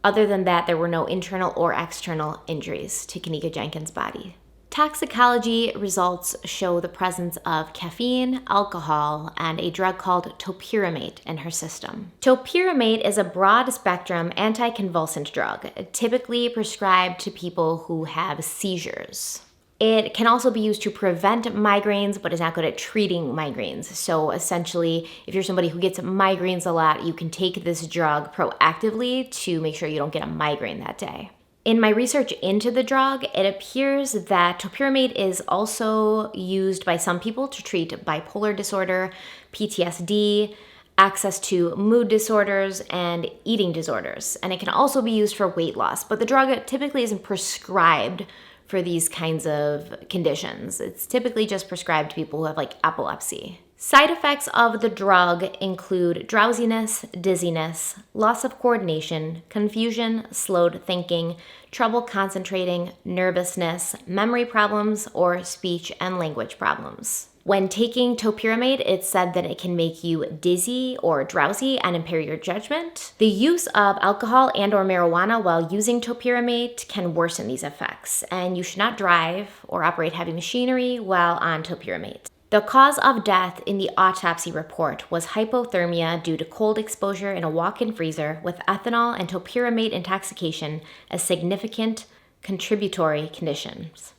Other than that, there were no internal or external injuries to Kanika Jenkins' body. Toxicology results show the presence of caffeine, alcohol, and a drug called topiramate in her system. Topiramate is a broad-spectrum anticonvulsant drug, typically prescribed to people who have seizures. It can also be used to prevent migraines, but is not good at treating migraines. So essentially, if you're somebody who gets migraines a lot, you can take this drug proactively to make sure you don't get a migraine that day. In my research into the drug, it appears that topiramate is also used by some people to treat bipolar disorder, PTSD, access to mood disorders, and eating disorders. And it can also be used for weight loss, but the drug typically isn't prescribed for these kinds of conditions. It's typically just prescribed to people who have like epilepsy. Side effects of the drug include drowsiness, dizziness, loss of coordination, confusion, slowed thinking, trouble concentrating, nervousness, memory problems, or speech and language problems. When taking topiramate, it's said that it can make you dizzy or drowsy and impair your judgment. The use of alcohol and or marijuana while using topiramate can worsen these effects, and you should not drive or operate heavy machinery while on topiramate. The cause of death in the autopsy report was hypothermia due to cold exposure in a walk-in freezer with ethanol and topiramate intoxication as significant contributory conditions.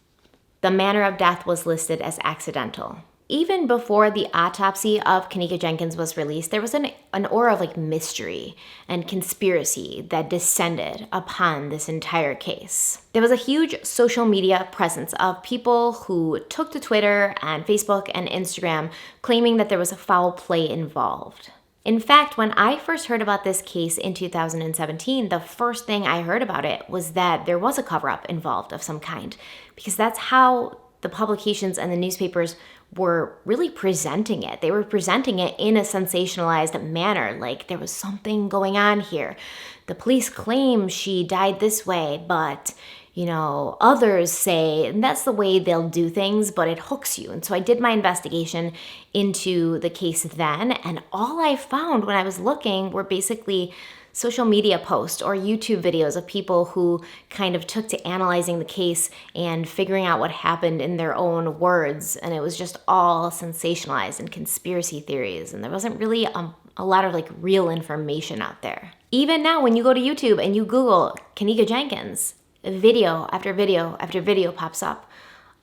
The manner of death was listed as accidental. Even before the autopsy of Kanika Jenkins was released, there was an aura of like mystery and conspiracy that descended upon this entire case. There was a huge social media presence of people who took to Twitter and Facebook and Instagram claiming that there was a foul play involved. In fact, when I first heard about this case in 2017, the first thing I heard about it was that there was a cover-up involved of some kind, because that's how the publications and the newspapers were really presenting it. They were presenting it in a sensationalized manner, like there was something going on here. The police claim she died this way, but others say, and that's the way they'll do things, but it hooks you. And so I did my investigation into the case then, and all I found when I was looking were basically social media posts or YouTube videos of people who kind of took to analyzing the case and figuring out what happened in their own words. And it was just all sensationalized and conspiracy theories. And there wasn't really a lot of like real information out there. Even now, when you go to YouTube and you Google Kanika Jenkins, video after video after video pops up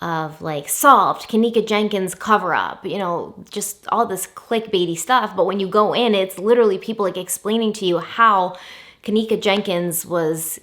of like solved Kanika Jenkins cover up, just all this clickbaity stuff. But when you go in, it's literally people like explaining to you how Kanika Jenkins was,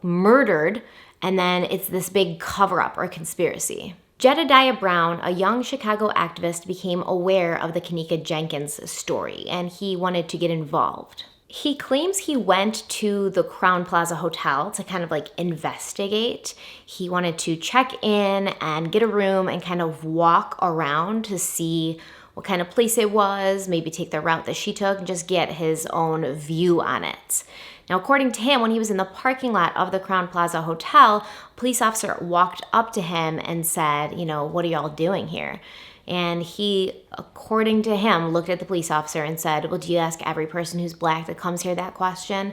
murdered. And then it's this big cover up or conspiracy. Jedediah Brown, a young Chicago activist, became aware of the Kanika Jenkins story and he wanted to get involved. He claims he went to the Crowne Plaza Hotel to kind of like investigate. He wanted to check in and get a room and kind of walk around to see what kind of place it was, maybe take the route that she took and just get his own view on it. Now, according to him, when he was in the parking lot of the Crowne Plaza Hotel, a police officer walked up to him and said, what are y'all doing here? And he, according to him, looked at the police officer and said, well, do you ask every person who's black that comes here that question?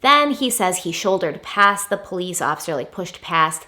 Then he says he shouldered past the police officer, like pushed past,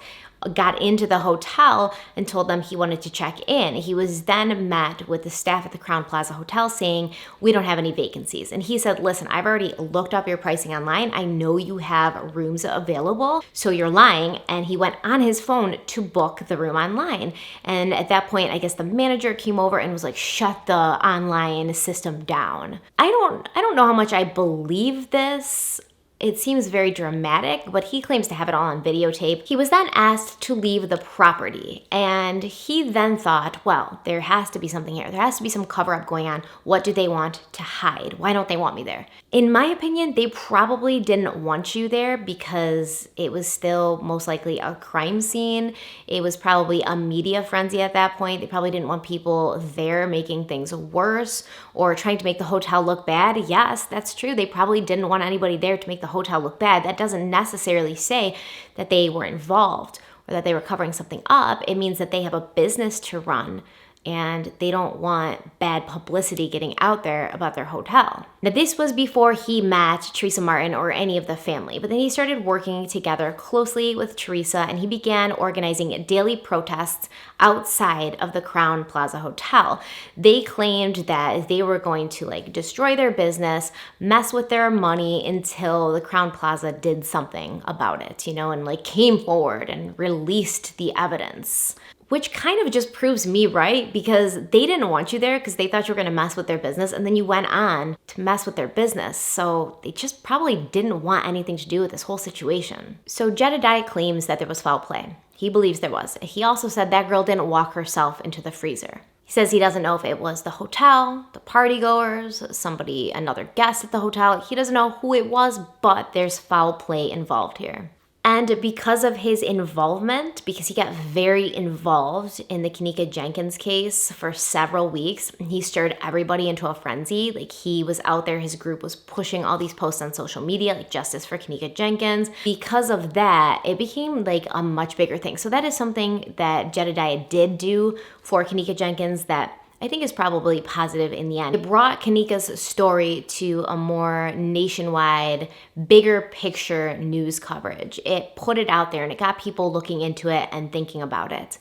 got into the hotel and told them he wanted to check in. He was then met with the staff at the Crowne Plaza Hotel saying, we don't have any vacancies. And he said, listen, I've already looked up your pricing online. I know you have rooms available, so you're lying. And he went on his phone to book the room online. And at that point, I guess the manager came over and was like, shut the online system down. I don't know how much I believe this. It seems very dramatic, but he claims to have it all on videotape. He was then asked to leave the property, and he then thought, well, there has to be something here. There has to be some cover-up going on. What do they want to hide? Why don't they want me there? In my opinion, they probably didn't want you there because it was still most likely a crime scene. It was probably a media frenzy at that point. They probably didn't want people there making things worse or trying to make the hotel look bad. Yes, that's true. They probably didn't want anybody there to make the hotel look bad. That doesn't necessarily say that they were involved or that they were covering something up. It means that they have a business to run and they don't want bad publicity getting out there about their hotel. Now, this was before he met Teresa Martin or any of the family, but then he started working together closely with Teresa and he began organizing daily protests outside of the Crowne Plaza Hotel. They claimed that they were going to destroy their business, mess with their money until the Crowne Plaza did something about it, and came forward and released the evidence. Which kind of just proves me right, because they didn't want you there because they thought you were going to mess with their business, and then you went on to mess with their business. So they just probably didn't want anything to do with this whole situation. So Jedediah claims that there was foul play. He believes there was. He also said that girl didn't walk herself into the freezer. He says he doesn't know if it was the hotel, the partygoers, somebody, another guest at the hotel. He doesn't know who it was, but there's foul play involved here. And because of his involvement, because he got very involved in the Kenneka Jenkins case for several weeks, he stirred everybody into a frenzy. He was out there, his group was pushing all these posts on social media, like justice for Kenneka Jenkins. Because of that, it became a much bigger thing. So that is something that Jedediah did do for Kenneka Jenkins that I think is probably positive in the end. It brought Kenneka's story to a more nationwide, bigger picture news coverage. It put it out there and it got people looking into it and thinking about it.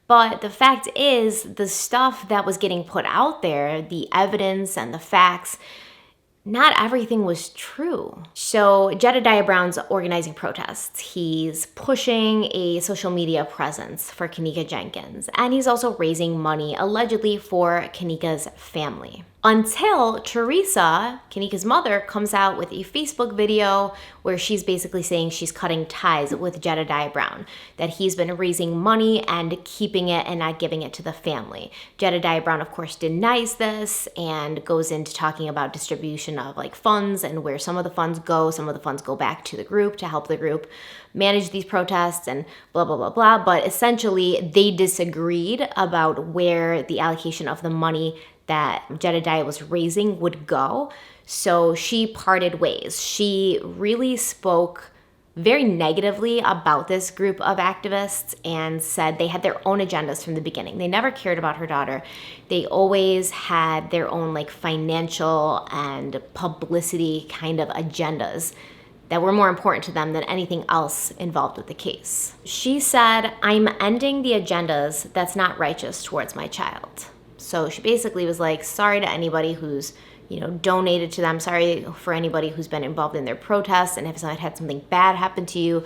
But the fact is, the stuff that was getting put out there, the evidence and the facts, not everything was true. So Jedediah Brown's organizing protests. He's pushing a social media presence for Kenneka Jenkins. And he's also raising money, allegedly, for Kenneka's family. Until Teresa, Kenneka's mother, comes out with a Facebook video where she's basically saying she's cutting ties with Jedediah Brown, that he's been raising money and keeping it and not giving it to the family. Jedediah Brown, of course, denies this and goes into talking about distribution of funds and where some of the funds go. Some of the funds go back to the group to help the group manage these protests and blah, blah, blah, blah. But essentially, they disagreed about where the allocation of the money that Jedediah was raising would go. So she parted ways. She really spoke very negatively about this group of activists and said they had their own agendas from the beginning. They never cared about her daughter. They always had their own financial and publicity kind of agendas that were more important to them than anything else involved with the case. She said, "I'm ending the agendas that's not righteous towards my child." So she basically was sorry to anybody who's, donated to them. Sorry for anybody who's been involved in their protests. And if someone had something bad happen to you,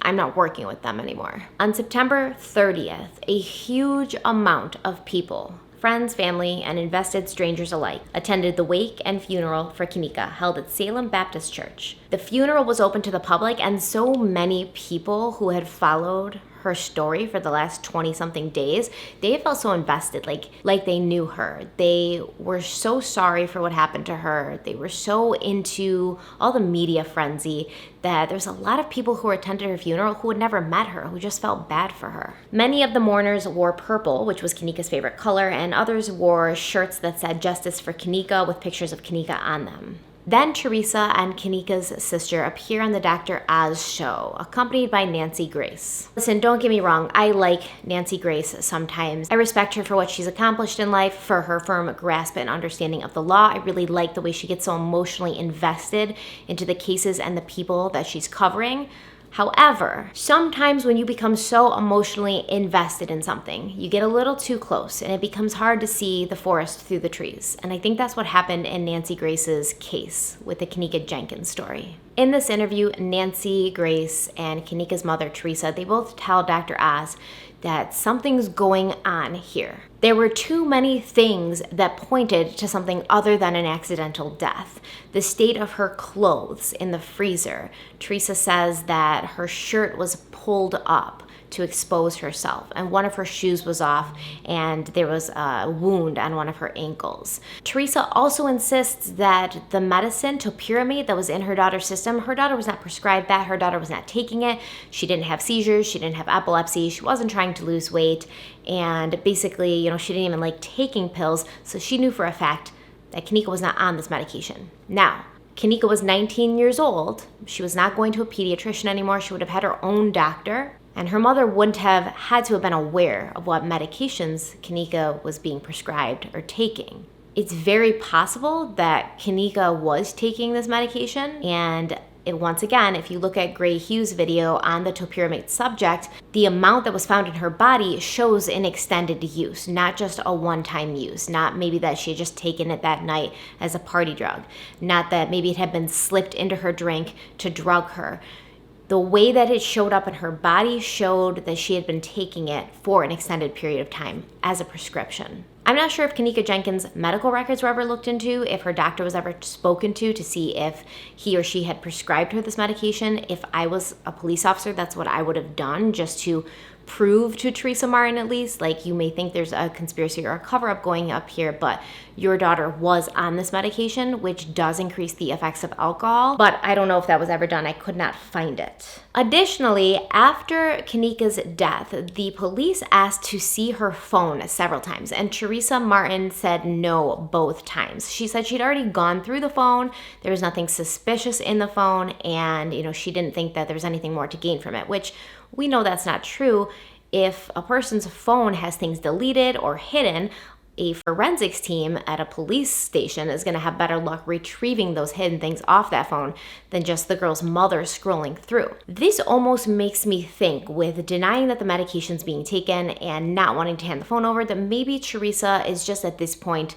I'm not working with them anymore. On September 30th, a huge amount of people, friends, family, and invested strangers alike, attended the wake and funeral for Kenneka, held at Salem Baptist Church. The funeral was open to the public, and so many people who had followed her story for the last 20-something days, they felt so invested, like they knew her. They were so sorry for what happened to her. They were so into all the media frenzy that there's a lot of people who attended her funeral who had never met her, who just felt bad for her. Many of the mourners wore purple, which was Kenneka's favorite color, and others wore shirts that said "Justice for Kenneka" with pictures of Kenneka on them. Then Teresa and Kenneka's sister appear on the Dr. Oz show, accompanied by Nancy Grace. Listen, don't get me wrong, I like Nancy Grace sometimes. I respect her for what she's accomplished in life, for her firm grasp and understanding of the law. I really like the way she gets so emotionally invested into the cases and the people that she's covering. However, sometimes when you become so emotionally invested in something, you get a little too close and it becomes hard to see the forest through the trees. And I think that's what happened in Nancy Grace's case with the Kenneka Jenkins story. In this interview, Nancy Grace and Kenneka's mother, Teresa, they both tell Dr. Oz that something's going on here. There were too many things that pointed to something other than an accidental death. The state of her clothes in the freezer. Teresa says that her shirt was pulled up to expose herself, and one of her shoes was off, and there was a wound on one of her ankles. Teresa also insists that the medicine, topiramate, that was in her daughter's system, her daughter was not prescribed that, her daughter was not taking it, she didn't have seizures, she didn't have epilepsy, she wasn't trying to lose weight, and basically, she didn't even like taking pills, so she knew for a fact that Kenneka was not on this medication. Now, Kenneka was 19 years old. She was not going to a pediatrician anymore. She would have had her own doctor. And her mother wouldn't have had to have been aware of what medications Kenneka was being prescribed or taking. It's very possible that Kenneka was taking this medication, and once again, if you look at Gray Hughes' video on the topiramate subject, the amount that was found in her body shows an extended use, not just a one-time use, not maybe that she had just taken it that night as a party drug, not that maybe it had been slipped into her drink to drug her. The way that it showed up in her body showed that she had been taking it for an extended period of time as a prescription. I'm not sure if Kenneka Jenkins' medical records were ever looked into, if her doctor was ever spoken to see if he or she had prescribed her this medication. If I was a police officer, that's what I would have done, just to prove to Teresa Martin at least, like, you may think there's a conspiracy or a cover-up going up here, but your daughter was on this medication, which does increase the effects of alcohol, but I don't know if that was ever done. I could not find it. Additionally, after Kenneka's death, the police asked to see her phone several times, and Teresa Martin said no both times. She said she'd already gone through the phone, there was nothing suspicious in the phone, and she didn't think that there was anything more to gain from it, which we know that's not true. If a person's phone has things deleted or hidden, a forensics team at a police station is going to have better luck retrieving those hidden things off that phone than just the girl's mother scrolling through. This almost makes me think, with denying that the medication's being taken and not wanting to hand the phone over, that maybe Teresa is just at this point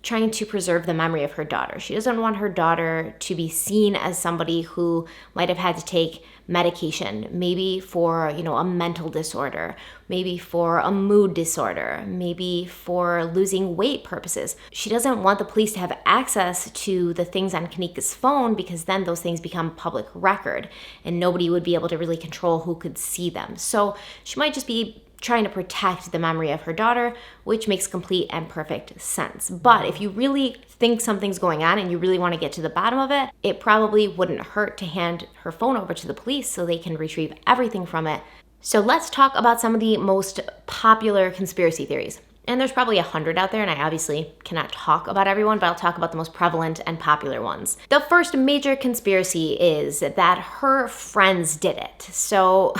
trying to preserve the memory of her daughter. She doesn't want her daughter to be seen as somebody who might have had to take medication, maybe for, a mental disorder, maybe for a mood disorder, maybe for losing weight purposes. She doesn't want the police to have access to the things on Kenneka's phone, because then those things become public record and nobody would be able to really control who could see them. So she might just be trying to protect the memory of her daughter, which makes complete and perfect sense. But if you really think something's going on and you really want to get to the bottom of it, it probably wouldn't hurt to hand her phone over to the police so they can retrieve everything from it. So let's talk about some of the most popular conspiracy theories. And there's probably 100 out there, and I obviously cannot talk about everyone, but I'll talk about the most prevalent and popular ones. The first major conspiracy is that her friends did it. So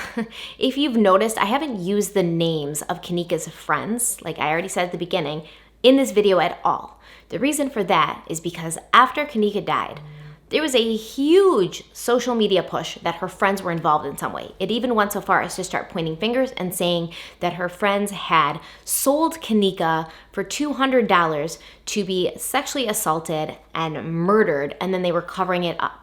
if you've noticed, I haven't used the names of Kenneka's friends, like I already said at the beginning, in this video at all. The reason for that is because after Kenneka died, there was a huge social media push that her friends were involved in some way. It even went so far as to start pointing fingers and saying that her friends had sold Kenneka for $200 to be sexually assaulted and murdered, and then they were covering it up.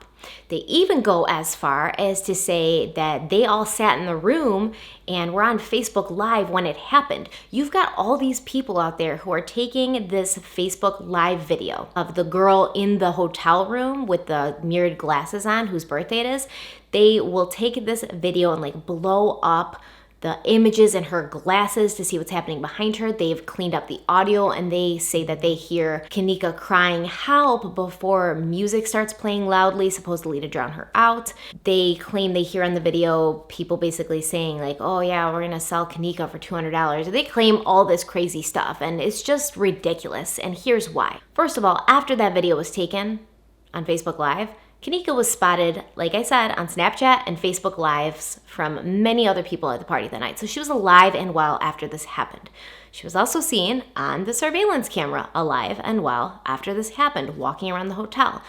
They even go as far as to say that they all sat in the room and were on Facebook Live when it happened. You've got all these people out there who are taking this Facebook Live video of the girl in the hotel room with the mirrored glasses on, whose birthday it is. They will take this video and blow up the images in her glasses to see what's happening behind her. They've cleaned up the audio, and they say that they hear Kenneka crying help before music starts playing loudly, supposedly to drown her out. They claim they hear on the video people basically saying oh yeah, we're gonna sell Kenneka for $200. They claim all this crazy stuff, and it's just ridiculous, and here's why. First of all, after that video was taken on Facebook Live, Kenneka was spotted, like I said, on Snapchat and Facebook Lives from many other people at the party that night. So she was alive and well after this happened. She was also seen on the surveillance camera alive and well after this happened, walking around the hotel.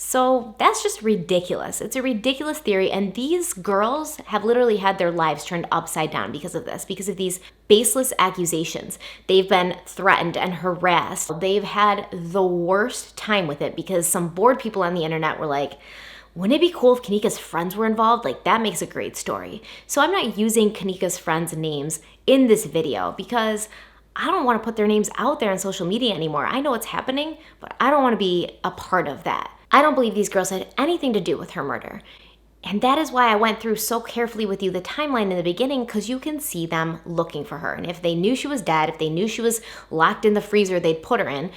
So that's just ridiculous. It's a ridiculous theory, and these girls have literally had their lives turned upside down because of this, because of these baseless accusations. They've been threatened and harassed. They've had the worst time with it because some bored people on the internet were like, wouldn't it be cool if Kanika's friends were involved? Like, that makes a great story. So I'm not using Kanika's friends' names in this video because I don't want to put their names out there on social media anymore. I know it's happening, but I don't want to be a part of that. I don't believe these girls had anything to do with her murder. And that is why I went through so carefully with you the timeline in the beginning, because you can see them looking for her. And if they knew she was dead, if they knew she was locked in the freezer they'd put her in,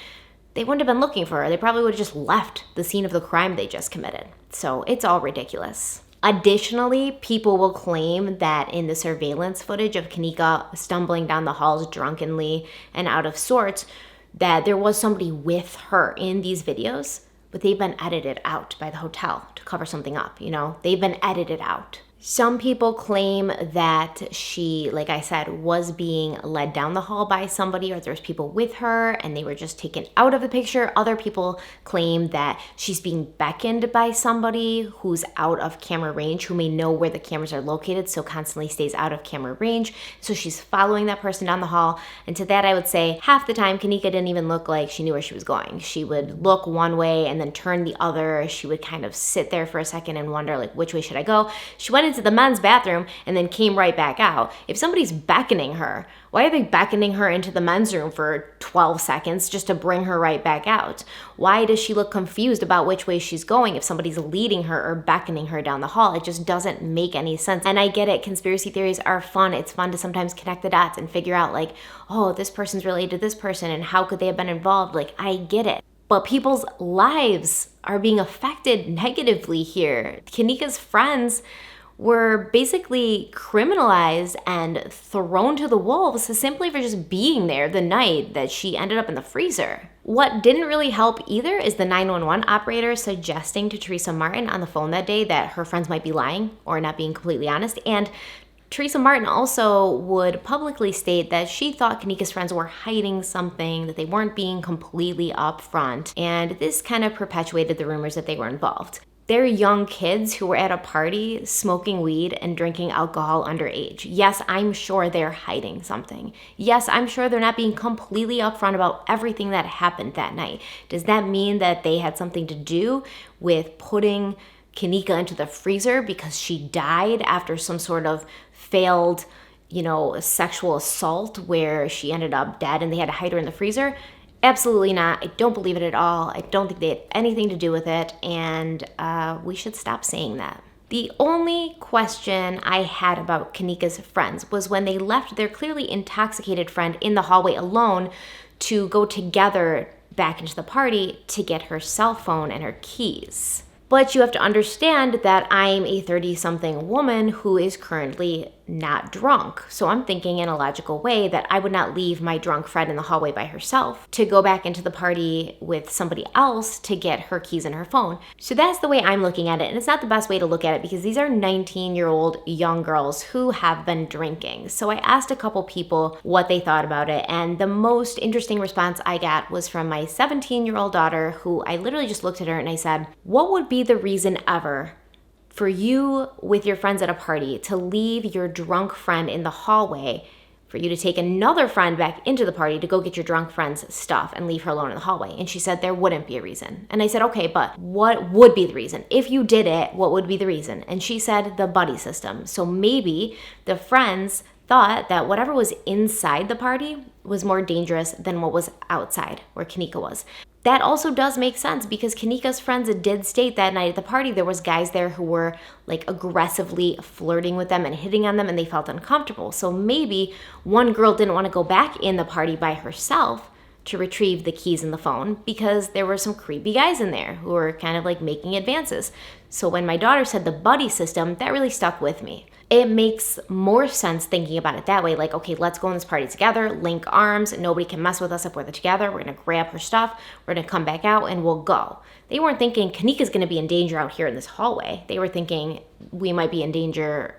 they wouldn't have been looking for her. They probably would have just left the scene of the crime they just committed. So it's all ridiculous. Additionally, people will claim that in the surveillance footage of Kanika stumbling down the halls drunkenly and out of sorts, that there was somebody with her in these videos, but they've been edited out by the hotel to cover something up, you know? They've been edited out. Some people claim that she, like I said, was being led down the hall by somebody, or there's people with her and they were just taken out of the picture. Other people claim that she's being beckoned by somebody who's out of camera range, who may know where the cameras are located, so constantly stays out of camera range. So she's following that person down the hall. And to that I would say half the time Kanika didn't even look like she knew where she was going. She would look one way and then turn the other. She would kind of sit there for a second and wonder, like, which way should I go? She went into the men's bathroom and then came right back out. If somebody's beckoning her, why are they beckoning her into the men's room for 12 seconds just to bring her right back out? Why does she look confused about which way she's going if somebody's leading her or beckoning her down the hall? It just doesn't make any sense. And I get it, conspiracy theories are fun. It's fun to sometimes connect the dots and figure out, like, oh, this person's related to this person and how could they have been involved? Like, I get it. But people's lives are being affected negatively here. Kanika's friends were basically criminalized and thrown to the wolves simply for just being there the night that she ended up in the freezer. What didn't really help either is the 911 operator suggesting to Teresa Martin on the phone that day that her friends might be lying or not being completely honest. And Teresa Martin also would publicly state that she thought Kanika's friends were hiding something, that they weren't being completely upfront. And this kind of perpetuated the rumors that they were involved. They're young kids who were at a party smoking weed and drinking alcohol underage. Yes, I'm sure they're hiding something. Yes, I'm sure they're not being completely upfront about everything that happened that night. Does that mean that they had something to do with putting Kanika into the freezer because she died after some sort of failed, sexual assault where she ended up dead and they had to hide her in the freezer? Absolutely not. I don't believe it at all. I don't think they had anything to do with it, and we should stop saying that. The only question I had about Kanika's friends was when they left their clearly intoxicated friend in the hallway alone to go together back into the party to get her cell phone and her keys. But you have to understand that I'm a 30-something woman who is currently not drunk. So I'm thinking in a logical way that I would not leave my drunk friend in the hallway by herself to go back into the party with somebody else to get her keys and her phone. So that's the way I'm looking at it. And it's not the best way to look at it because these are 19-year-old young girls who have been drinking. So I asked a couple people what they thought about it. And the most interesting response I got was from my 17-year-old daughter, who I literally just looked at her and I said, what would be the reason ever for you with your friends at a party to leave your drunk friend in the hallway, for you to take another friend back into the party to go get your drunk friend's stuff and leave her alone in the hallway? And she said there wouldn't be a reason. And I said, okay, but what would be the reason? If you did it, what would be the reason? And she said the buddy system. So maybe the friends thought that whatever was inside the party was more dangerous than what was outside, where Kanika was. That also does make sense because Kanika's friends did state that night at the party there was guys there who were like aggressively flirting with them and hitting on them and they felt uncomfortable. So maybe one girl didn't want to go back in the party by herself to retrieve the keys and the phone because there were some creepy guys in there who were kind of like making advances. So when my daughter said the buddy system, that really stuck with me. It makes more sense thinking about it that way. Like, okay, let's go in this party together, link arms. Nobody can mess with us if we're together. We're going to grab her stuff. We're going to come back out and we'll go. They weren't thinking Kanika's going to be in danger out here in this hallway. They were thinking we might be in danger,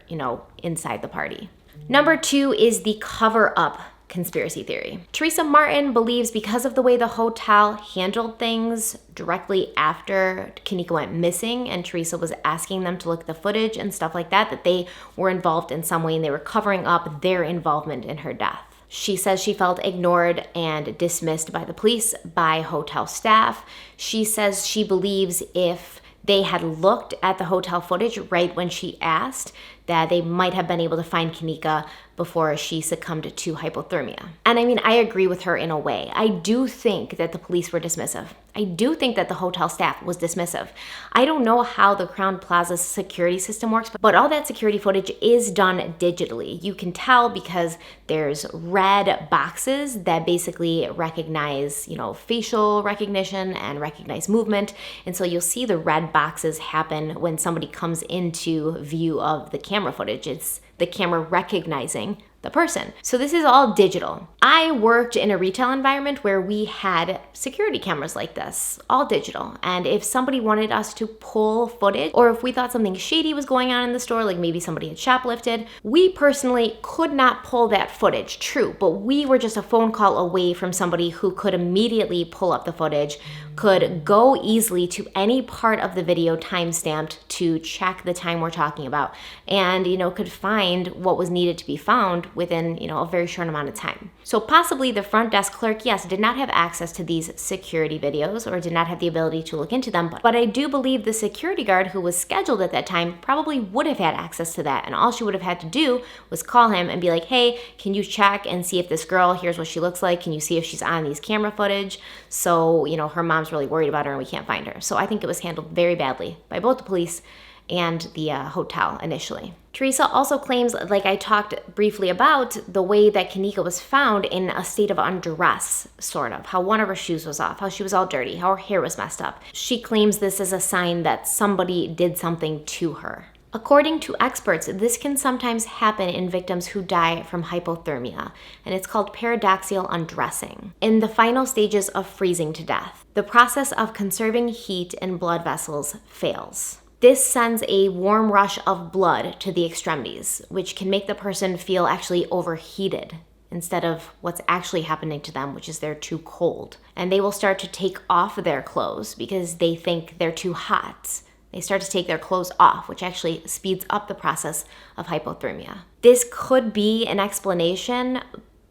inside the party. Number 2 is the cover up conspiracy theory. Teresa Martin believes because of the way the hotel handled things directly after Kenneka went missing and Teresa was asking them to look at the footage and stuff like that, that they were involved in some way and they were covering up their involvement in her death. She says she felt ignored and dismissed by the police, by hotel staff. She says she believes if they had looked at the hotel footage right when she asked, that they might have been able to find Kenneka before she succumbed to hypothermia. And I mean, I agree with her in a way. I do think that the police were dismissive. I do think that the hotel staff was dismissive. I don't know how the Crowne Plaza security system works, but all that security footage is done digitally. You can tell because there's red boxes that basically recognize, facial recognition and recognize movement. And so you'll see the red boxes happen when somebody comes into view of the camera footage. It's the camera recognizing the person. So this is all digital. I worked in a retail environment where we had security cameras like this, all digital. And if somebody wanted us to pull footage, or if we thought something shady was going on in the store, like maybe somebody had shoplifted, we personally could not pull that footage, true, but we were just a phone call away from somebody who could immediately pull up the footage, could go easily to any part of the video timestamped to check the time we're talking about, and could find what was needed to be found within a very short amount of time. So possibly the front desk clerk, yes, did not have access to these security videos or did not have the ability to look into them, but I do believe the security guard who was scheduled at that time probably would have had access to that, and all she would have had to do was call him and be like, hey, can you check and see if this girl, here's what she looks like, can you see if she's on these camera footage? So her mom's really worried about her and we can't find her. So I think it was handled very badly by both the police and the hotel initially. Teresa also claims, like I talked briefly about, the way that Kenneka was found in a state of undress, sort of, how one of her shoes was off, how she was all dirty, how her hair was messed up. She claims this is a sign that somebody did something to her. According to experts, this can sometimes happen in victims who die from hypothermia, and it's called paradoxical undressing. In the final stages of freezing to death, the process of conserving heat in blood vessels fails. This sends a warm rush of blood to the extremities, which can make the person feel actually overheated instead of what's actually happening to them, which is they're too cold. And they will start to take off their clothes because they think they're too hot. They start to take their clothes off, which actually speeds up the process of hypothermia. This could be an explanation,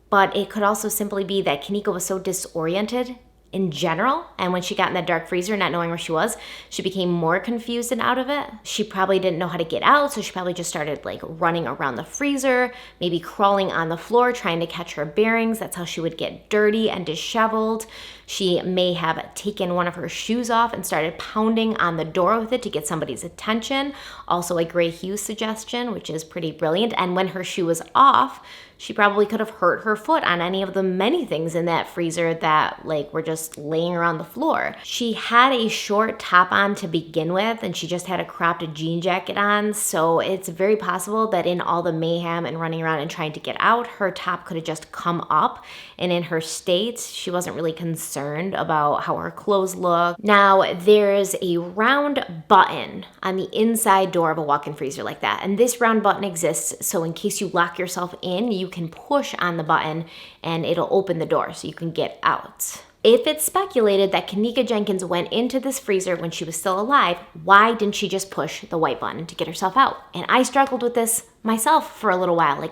but it could also simply be that Kenneka was so disoriented in general, and when she got in that dark freezer not knowing where she was, she became more confused and out of it. She probably didn't know how to get out, so she probably just started running around the freezer, maybe crawling on the floor trying to catch her bearings. That's how she would get dirty and disheveled. She may have taken one of her shoes off and started pounding on the door with it to get somebody's attention. Also a gray hue suggestion, which is pretty brilliant. And when her shoe was off, she probably could have hurt her foot on any of the many things in that freezer that were just laying around the floor. She had a short top on to begin with, and she just had a cropped jean jacket on. So it's very possible that in all the mayhem and running around and trying to get out, her top could have just come up. And in her state, she wasn't really concerned about how her clothes looked. Now, there's a round button on the inside door of a walk-in freezer like that. And this round button exists so in case you lock yourself in, you can push on the button and it'll open the door so you can get out. If it's speculated that Kenneka Jenkins went into this freezer when she was still alive, why didn't she just push the white button to get herself out? And I struggled with this myself for a little while.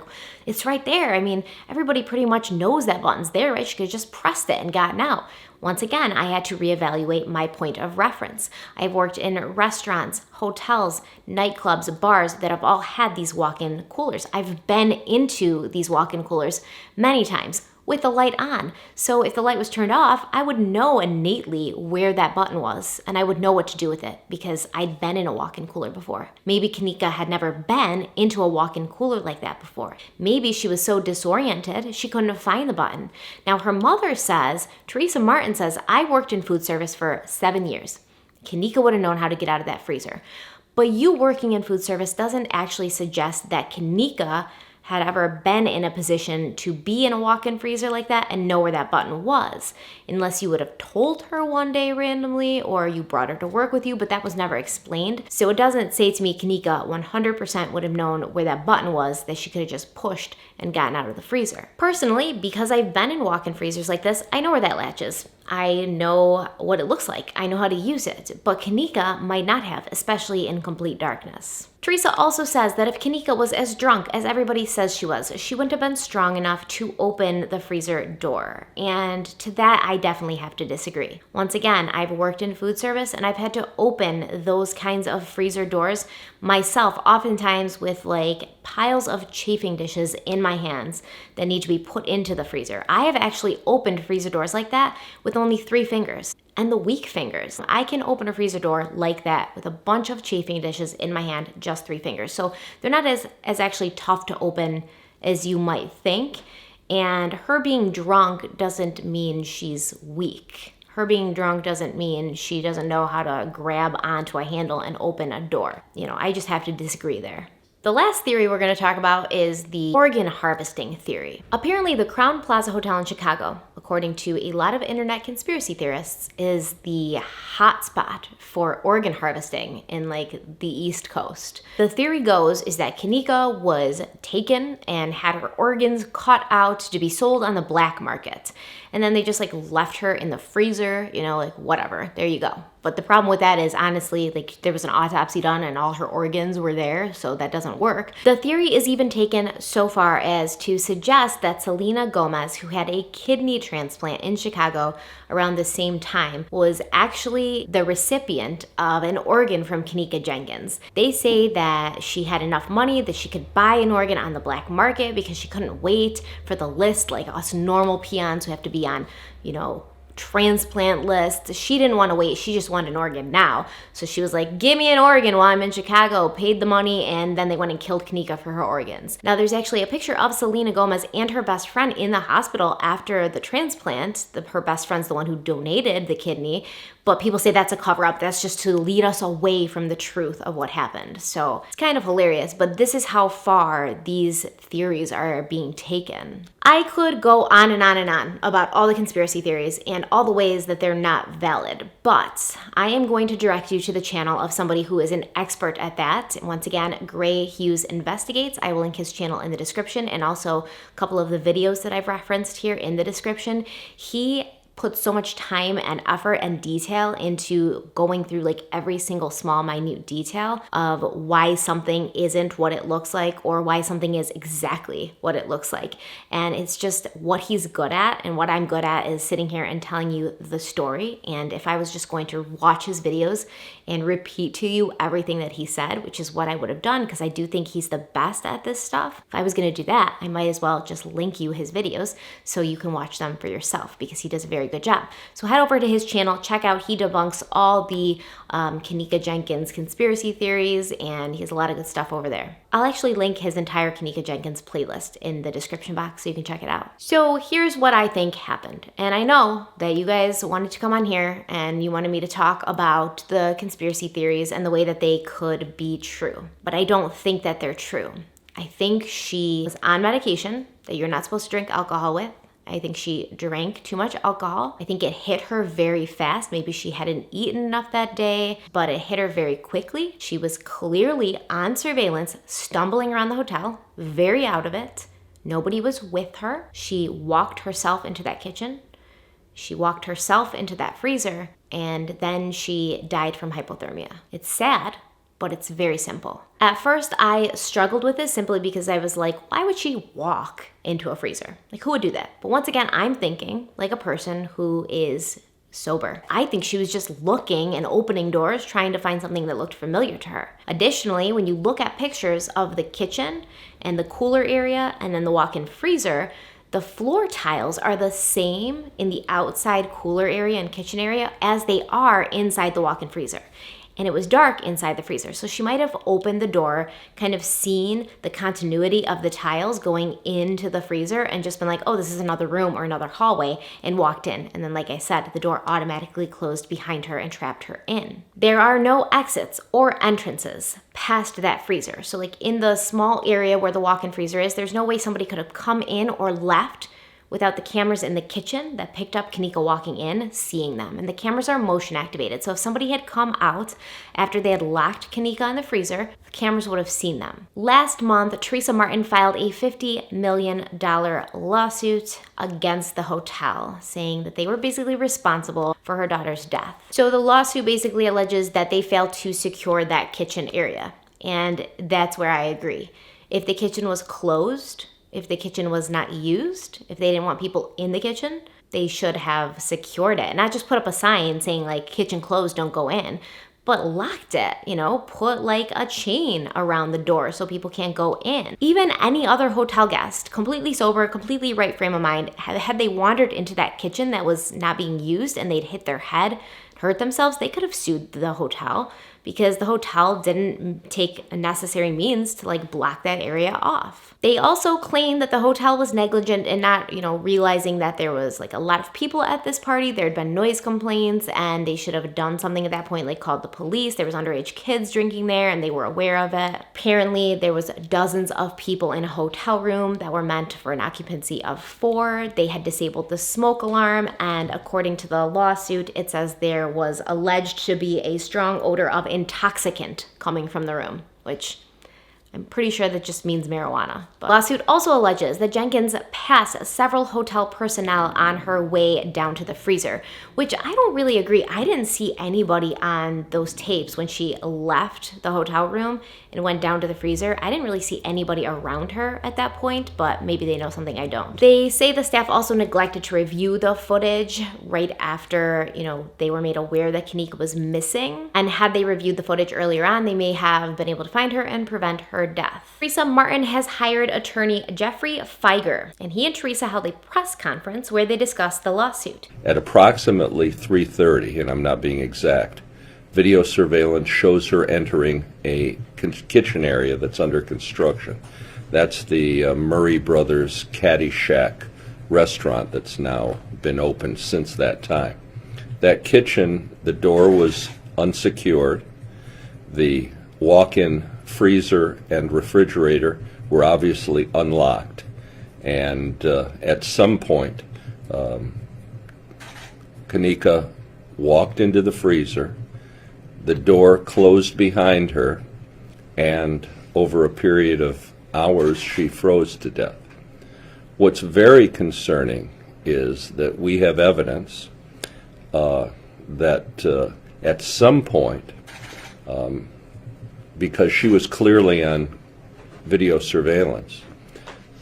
It's right there. I mean, everybody pretty much knows that button's there, right? She could have just pressed it and gotten out. Once again, I had to reevaluate my point of reference. I've worked in restaurants, hotels, nightclubs, bars that have all had these walk-in coolers. I've been into these walk-in coolers many times with the light on. So if the light was turned off, I would know innately where that button was and I would know what to do with it because I'd been in a walk-in cooler before. Maybe Kenneka had never been into a walk-in cooler like that before. Maybe she was so disoriented she couldn't find the button. Now her mother says, Teresa Martin says, I worked in food service for 7 years. Kenneka would have known how to get out of that freezer. But you working in food service doesn't actually suggest that Kenneka had ever been in a position to be in a walk-in freezer like that and know where that button was, unless you would have told her one day randomly or you brought her to work with you, but that was never explained. So it doesn't say to me Kanika 100% would have known where that button was that she could have just pushed and gotten out of the freezer. Personally, because I've been in walk-in freezers like this, I know where that latch is. I know what it looks like. I know how to use it, but Kanika might not have, especially in complete darkness. Teresa also says that if Kanika was as drunk as everybody says she was, she wouldn't have been strong enough to open the freezer door. And to that, I definitely have to disagree. Once again, I've worked in food service and I've had to open those kinds of freezer doors myself, oftentimes with like piles of chafing dishes in my hands that need to be put into the freezer. I have actually opened freezer doors like that with only 3 fingers. And the weak fingers. I can open a freezer door like that with a bunch of chafing dishes in my hand, just 3 fingers. So they're not as actually tough to open as you might think. And her being drunk doesn't mean she's weak. Her being drunk doesn't mean she doesn't know how to grab onto a handle and open a door. You know, I just have to disagree there. The last theory we're going to talk about is the organ harvesting theory. Apparently, the Crowne Plaza Hotel in Chicago, according to a lot of internet conspiracy theorists, is the hotspot for organ harvesting in like the East Coast. The theory goes is that Kanika was taken and had her organs cut out to be sold on the black market. And then they just like left her in the freezer, you know, like whatever, there you go. But the problem with that is honestly, like there was an autopsy done and all her organs were there, so that doesn't work. The theory is even taken so far as to suggest that Selena Gomez, who had a kidney transplant in Chicago around the same time, was actually the recipient of an organ from Kanika Jenkins. They say that she had enough money that she could buy an organ on the black market because she couldn't wait for the list like us normal peons who have to be on, you know, transplant list. She didn't want to wait. She just wanted an organ now. So she was like, give me an organ while I'm in Chicago, paid the money, and then they went and killed Kanika for her organs. Now there's actually a picture of Selena Gomez and her best friend in the hospital after the transplant. Her best friend's the one who donated the kidney, but people say that's a cover-up. That's just to lead us away from the truth of what happened. So it's kind of hilarious, but this is how far these theories are being taken. I could go on and on and on about all the conspiracy theories and all the ways that they're not valid, but I am going to direct you to the channel of somebody who is an expert at that. Once again, Gray Hughes Investigates. I will link his channel in the description and also a couple of the videos that I've referenced here in the description. He put so much time and effort and detail into going through like every single small minute detail of why something isn't what it looks like or why something is exactly what it looks like. And it's just what he's good at, and what I'm good at is sitting here and telling you the story. And if I was just going to watch his videos and repeat to you everything that he said, which is what I would have done because I do think he's the best at this stuff, if I was going to do that, I might as well just link you his videos so you can watch them for yourself because he does a very good job. So head over to his channel, check out, he debunks all the Kanika Jenkins conspiracy theories, and he has a lot of good stuff over there. I'll actually link his entire Kanika Jenkins playlist in the description box so you can check it out. So here's what I think happened. And I know that you guys wanted to come on here and you wanted me to talk about the conspiracy theories and the way that they could be true. But I don't think that they're true. I think she was on medication that you're not supposed to drink alcohol with. I think she drank too much alcohol. I think it hit her very fast. Maybe she hadn't eaten enough that day, but it hit her very quickly. She was clearly on surveillance, stumbling around the hotel, very out of it. Nobody was with her. She walked herself into that kitchen. She walked herself into that freezer, and then she died from hypothermia. It's sad, but it's very simple. At first, I struggled with this simply because I was like, why would she walk into a freezer? Like, who would do that? But once again, I'm thinking like a person who is sober. I think she was just looking and opening doors, trying to find something that looked familiar to her. Additionally, when you look at pictures of the kitchen and the cooler area and then the walk-in freezer, the floor tiles are the same in the outside cooler area and kitchen area as they are inside the walk-in freezer. and it was dark inside the freezer. So she might have opened the door, kind of seen the continuity of the tiles going into the freezer and just been like, oh, this is another room or another hallway, and walked in. And then, like I said, the door automatically closed behind her and trapped her in. There are no exits or entrances past that freezer. So like in the small area where the walk-in freezer is, there's no way somebody could have come in or left without the cameras in the kitchen that picked up Kenneka walking in, seeing them. And the cameras are motion activated. So if somebody had come out after they had locked Kenneka in the freezer, the cameras would have seen them. Last month, Teresa Martin filed a $50 million lawsuit against the hotel, saying that they were basically responsible for her daughter's death. So the lawsuit basically alleges that they failed to secure that kitchen area. And that's where I agree. If the kitchen was closed, if the kitchen was not used, if they didn't want people in the kitchen, they should have secured it. Not just put up a sign saying like kitchen closed, don't go in, but locked it, put like a chain around the door so people can't go in. Even any other hotel guest, completely sober, completely right frame of mind, had they wandered into that kitchen that was not being used and they'd hit their head, hurt themselves, they could have sued the hotel because the hotel didn't take necessary means to like block that area off. They also claim that the hotel was negligent in not, realizing that there was like a lot of people at this party. There had been noise complaints and they should have done something at that point, like called the police. There was underage kids drinking there and they were aware of it. Apparently there was dozens of people in a hotel room that were meant for an occupancy of 4. They had disabled the smoke alarm, and according to the lawsuit, it says there was alleged to be a strong odor of intoxicant coming from the room, which I'm pretty sure that just means marijuana. But the lawsuit also alleges that Jenkins passed several hotel personnel on her way down to the freezer, which I don't really agree. I didn't see anybody on those tapes when she left the hotel room and went down to the freezer. I didn't really see anybody around her at that point, but maybe they know something I don't. They say the staff also neglected to review the footage right after, they were made aware that Kenneka was missing. And had they reviewed the footage earlier on, they may have been able to find her and prevent her death. Teresa Martin has hired attorney Jeffrey Feiger, and he and Teresa held a press conference where they discussed the lawsuit. At approximately 3:30, and I'm not being exact, video surveillance shows her entering a kitchen area that's under construction. That's the Murray Brothers Caddy Shack restaurant that's now been open since that time. That kitchen, the door was unsecured. The walk-in freezer and refrigerator were obviously unlocked. And at some point, Kenneka walked into the freezer, the door closed behind her, and over a period of hours, she froze to death. What's very concerning is that we have evidence that at some point, because she was clearly on video surveillance,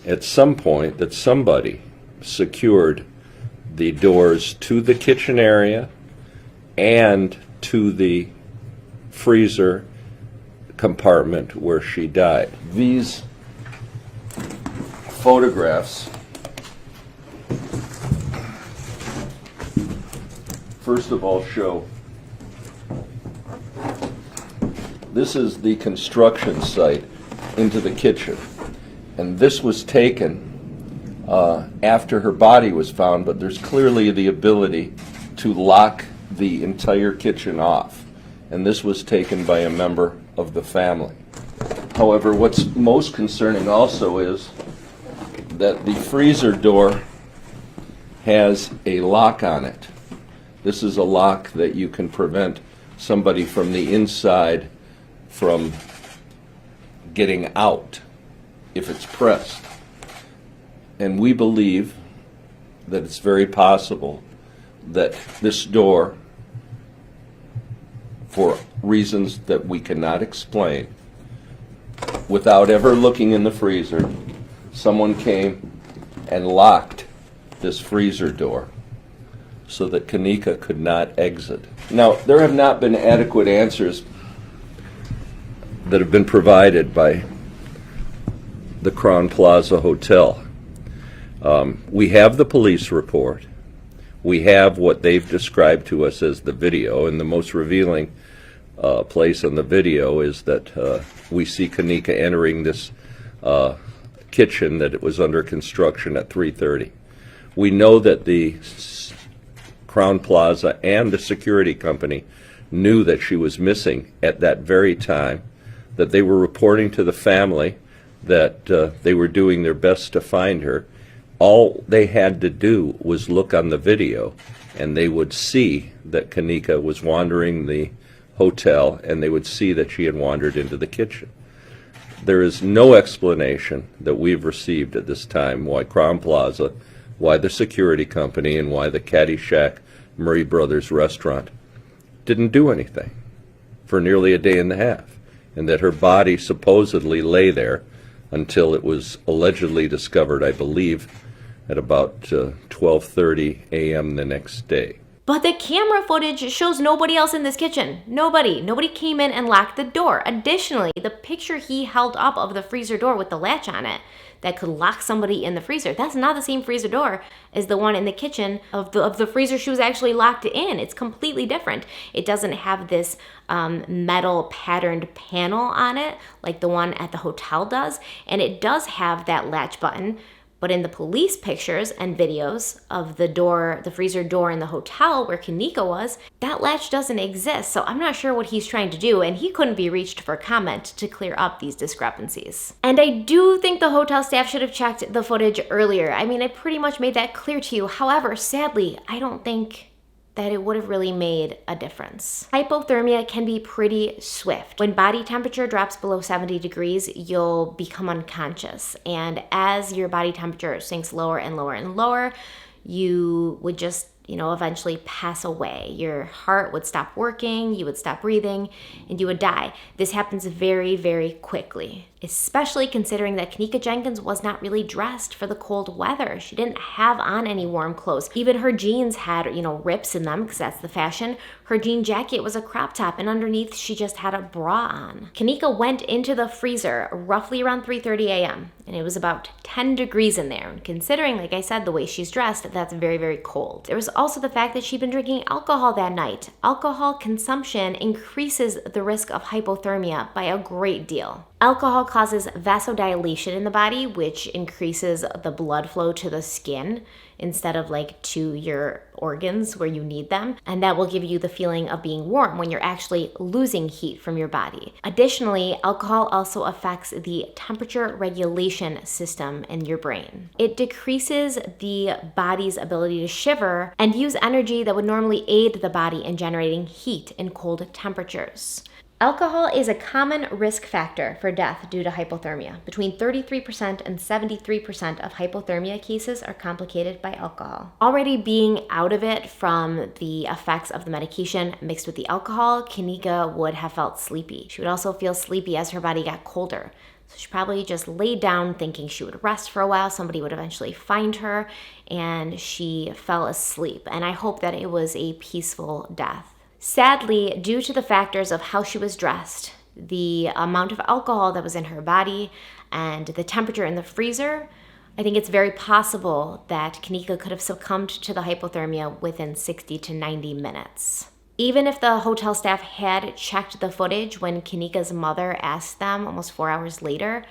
at some point that somebody secured the doors to the kitchen area and to the freezer compartment where she died. These photographs first of all show, this is the construction site into the kitchen, and this was taken after her body was found, but there's clearly the ability to lock the entire kitchen off, and this was taken by a member of the family. However, what's most concerning also is that the freezer door has a lock on it. This is a lock that you can prevent somebody from the inside from getting out if it's pressed. And we believe that it's very possible that this door, for reasons that we cannot explain, without ever looking in the freezer, someone came and locked this freezer door so that Kenneka could not exit. Now, there have not been adequate answers that have been provided by the Crowne Plaza Hotel. We have the police report. We have what they've described to us as the video, and the most revealing place on the video is that we see Kenneka entering this kitchen that it was under construction at 3:30. We know that the Crown Plaza and the security company knew that she was missing at that very time, that they were reporting to the family that they were doing their best to find her. All they had to do was look on the video, and they would see that Kenneka was wandering the hotel, and they would see that she had wandered into the kitchen. There is no explanation that we've received at this time why Crown Plaza, why the security company, and why the Caddyshack Murray Brothers restaurant didn't do anything for nearly a day and a half, and that her body supposedly lay there until it was allegedly discovered, I believe, at about 12:30 a.m. the next day. But the camera footage shows nobody else in this kitchen. Nobody came in and locked the door. Additionally, the picture he held up of the freezer door with the latch on it that could lock somebody in the freezer, that's not the same freezer door as the one in the kitchen of the freezer she was actually locked in. It's completely different. It doesn't have this metal patterned panel on it like the one at the hotel does, and it does have that latch button. But in the police pictures and videos of the freezer door in the hotel where Kenneka was, that latch doesn't exist. So I'm not sure what he's trying to do, and he couldn't be reached for comment to clear up these discrepancies. And I do think the hotel staff should have checked the footage earlier. I mean, I pretty much made that clear to you. However, sadly, I don't think that it would have really made a difference. Hypothermia can be pretty swift. When body temperature drops below 70 degrees, you'll become unconscious. And as your body temperature sinks lower and lower and lower, you would just, eventually pass away. Your heart would stop working, you would stop breathing, and you would die. This happens very, very quickly, especially considering that Kenneka Jenkins was not really dressed for the cold weather. She didn't have on any warm clothes. Even her jeans had, rips in them because that's the fashion. Her jean jacket was a crop top, and underneath she just had a bra on. Kenneka went into the freezer roughly around 3:30 a.m. and it was about 10 degrees in there. And considering, like I said, the way she's dressed, that's very, very cold. There was also the fact that she'd been drinking alcohol that night. Alcohol consumption increases the risk of hypothermia by a great deal. Alcohol causes vasodilation in the body, which increases the blood flow to the skin instead of to your organs where you need them. And that will give you the feeling of being warm when you're actually losing heat from your body. Additionally, alcohol also affects the temperature regulation system in your brain. It decreases the body's ability to shiver and use energy that would normally aid the body in generating heat in cold temperatures. Alcohol is a common risk factor for death due to hypothermia. Between 33% and 73% of hypothermia cases are complicated by alcohol. Already being out of it from the effects of the medication mixed with the alcohol, Kenneka would have felt sleepy. She would also feel sleepy as her body got colder. So she probably just laid down thinking she would rest for a while, somebody would eventually find her, and she fell asleep. And I hope that it was a peaceful death. Sadly, due to the factors of how she was dressed, the amount of alcohol that was in her body, and the temperature in the freezer, I think it's very possible that Kenneka could have succumbed to the hypothermia within 60 to 90 minutes. Even if the hotel staff had checked the footage when Kenneka's mother asked them almost 4 hours later,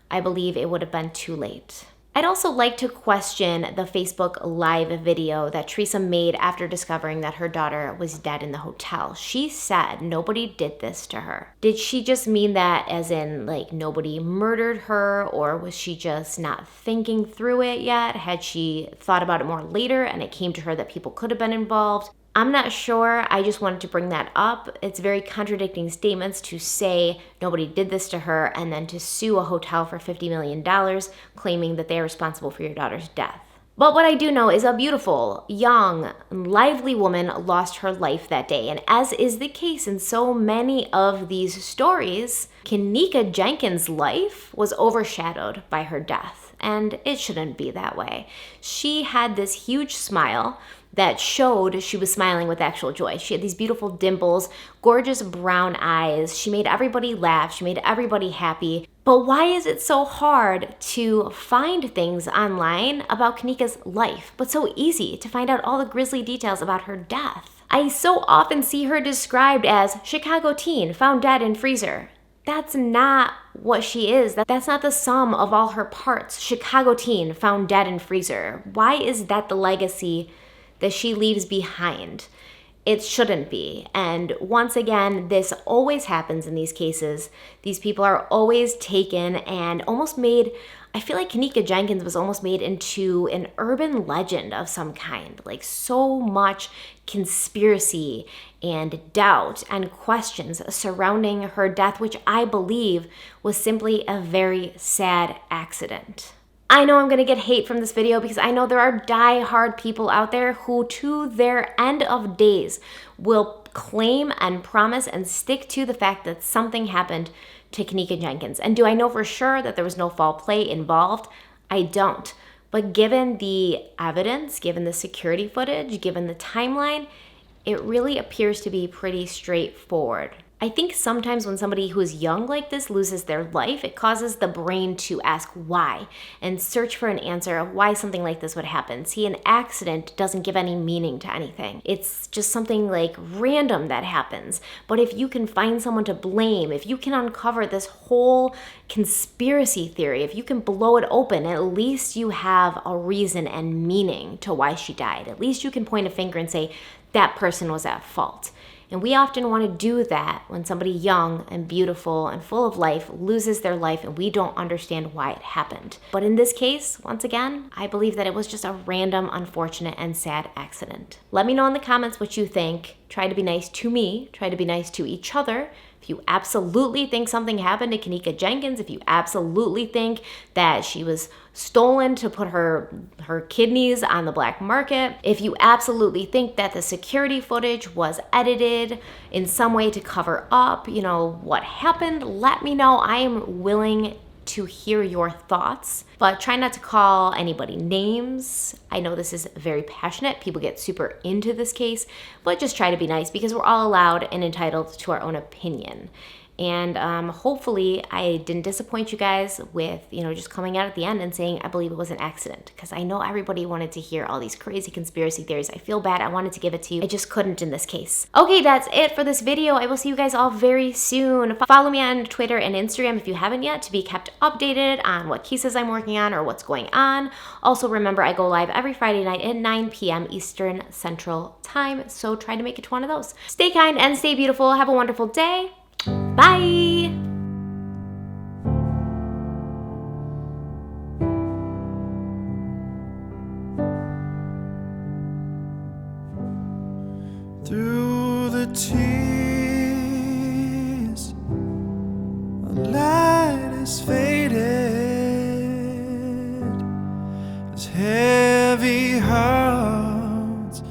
I believe it would have been too late. I'd also like to question the Facebook Live video that Teresa made after discovering that her daughter was dead in the hotel. She said nobody did this to her. Did she just mean that as in nobody murdered her, or was she just not thinking through it yet? Had she thought about it more later and it came to her that people could have been involved? I'm not sure. I just wanted to bring that up. It's very contradicting statements to say nobody did this to her and then to sue a hotel for $50 million claiming that they are responsible for your daughter's death. But what I do know is a beautiful, young, lively woman lost her life that day. And as is the case in so many of these stories, Kenneka Jenkins' life was overshadowed by her death. And it shouldn't be that way. She had this huge smile that showed she was smiling with actual joy. She had these beautiful dimples, gorgeous brown eyes. She made everybody laugh. She made everybody happy. But why is it so hard to find things online about Kenneka's life, but so easy to find out all the grisly details about her death? I so often see her described as Chicago teen found dead in freezer. That's not what she is. That's not the sum of all her parts. Chicago teen found dead in freezer. Why is that the legacy that she leaves behind? It shouldn't be. And once again, this always happens in these cases. These people are always taken and almost made, I feel like Kenneka Jenkins was almost made into an urban legend of some kind. Like so much conspiracy and doubt and questions surrounding her death, which I believe was simply a very sad accident. I know I'm going to get hate from this video because I know there are die-hard people out there who to their end of days will claim and promise and stick to the fact that something happened to Kenneka Jenkins. And do I know for sure that there was no foul play involved? I don't. But given the evidence, given the security footage, given the timeline, it really appears to be pretty straightforward. I think sometimes when somebody who is young like this loses their life, it causes the brain to ask why and search for an answer of why something like this would happen. See, an accident doesn't give any meaning to anything. It's just something like random that happens. But if you can find someone to blame, if you can uncover this whole conspiracy theory, if you can blow it open, at least you have a reason and meaning to why she died. At least you can point a finger and say, that person was at fault. And we often want to do that when somebody young and beautiful and full of life loses their life and we don't understand why it happened. But in this case, once again, I believe that it was just a random, unfortunate, and sad accident. Let me know in the comments what you think. Try to be nice to me. Try to be nice to each other. If you absolutely think something happened to Kenneka Jenkins, if you absolutely think that she was stolen to put her kidneys on the black market, if you absolutely think that the security footage was edited in some way to cover up, what happened, let me know. I am willing to hear your thoughts, but try not to call anybody names. I know this is very passionate. People get super into this case, but just try to be nice because we're all allowed and entitled to our own opinion. And hopefully I didn't disappoint you guys with, just coming out at the end and saying, I believe it was an accident. Because I know everybody wanted to hear all these crazy conspiracy theories. I feel bad. I wanted to give it to you. I just couldn't in this case. Okay, that's it for this video. I will see you guys all very soon. Follow me on Twitter and Instagram if you haven't yet to be kept updated on what cases I'm working on or what's going on. Also, remember, I go live every Friday night at 9 p.m. Eastern Central Time. So try to make it to one of those. Stay kind and stay beautiful. Have a wonderful day. Bye! Through the tears, the light is faded as heavy hearts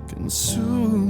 consume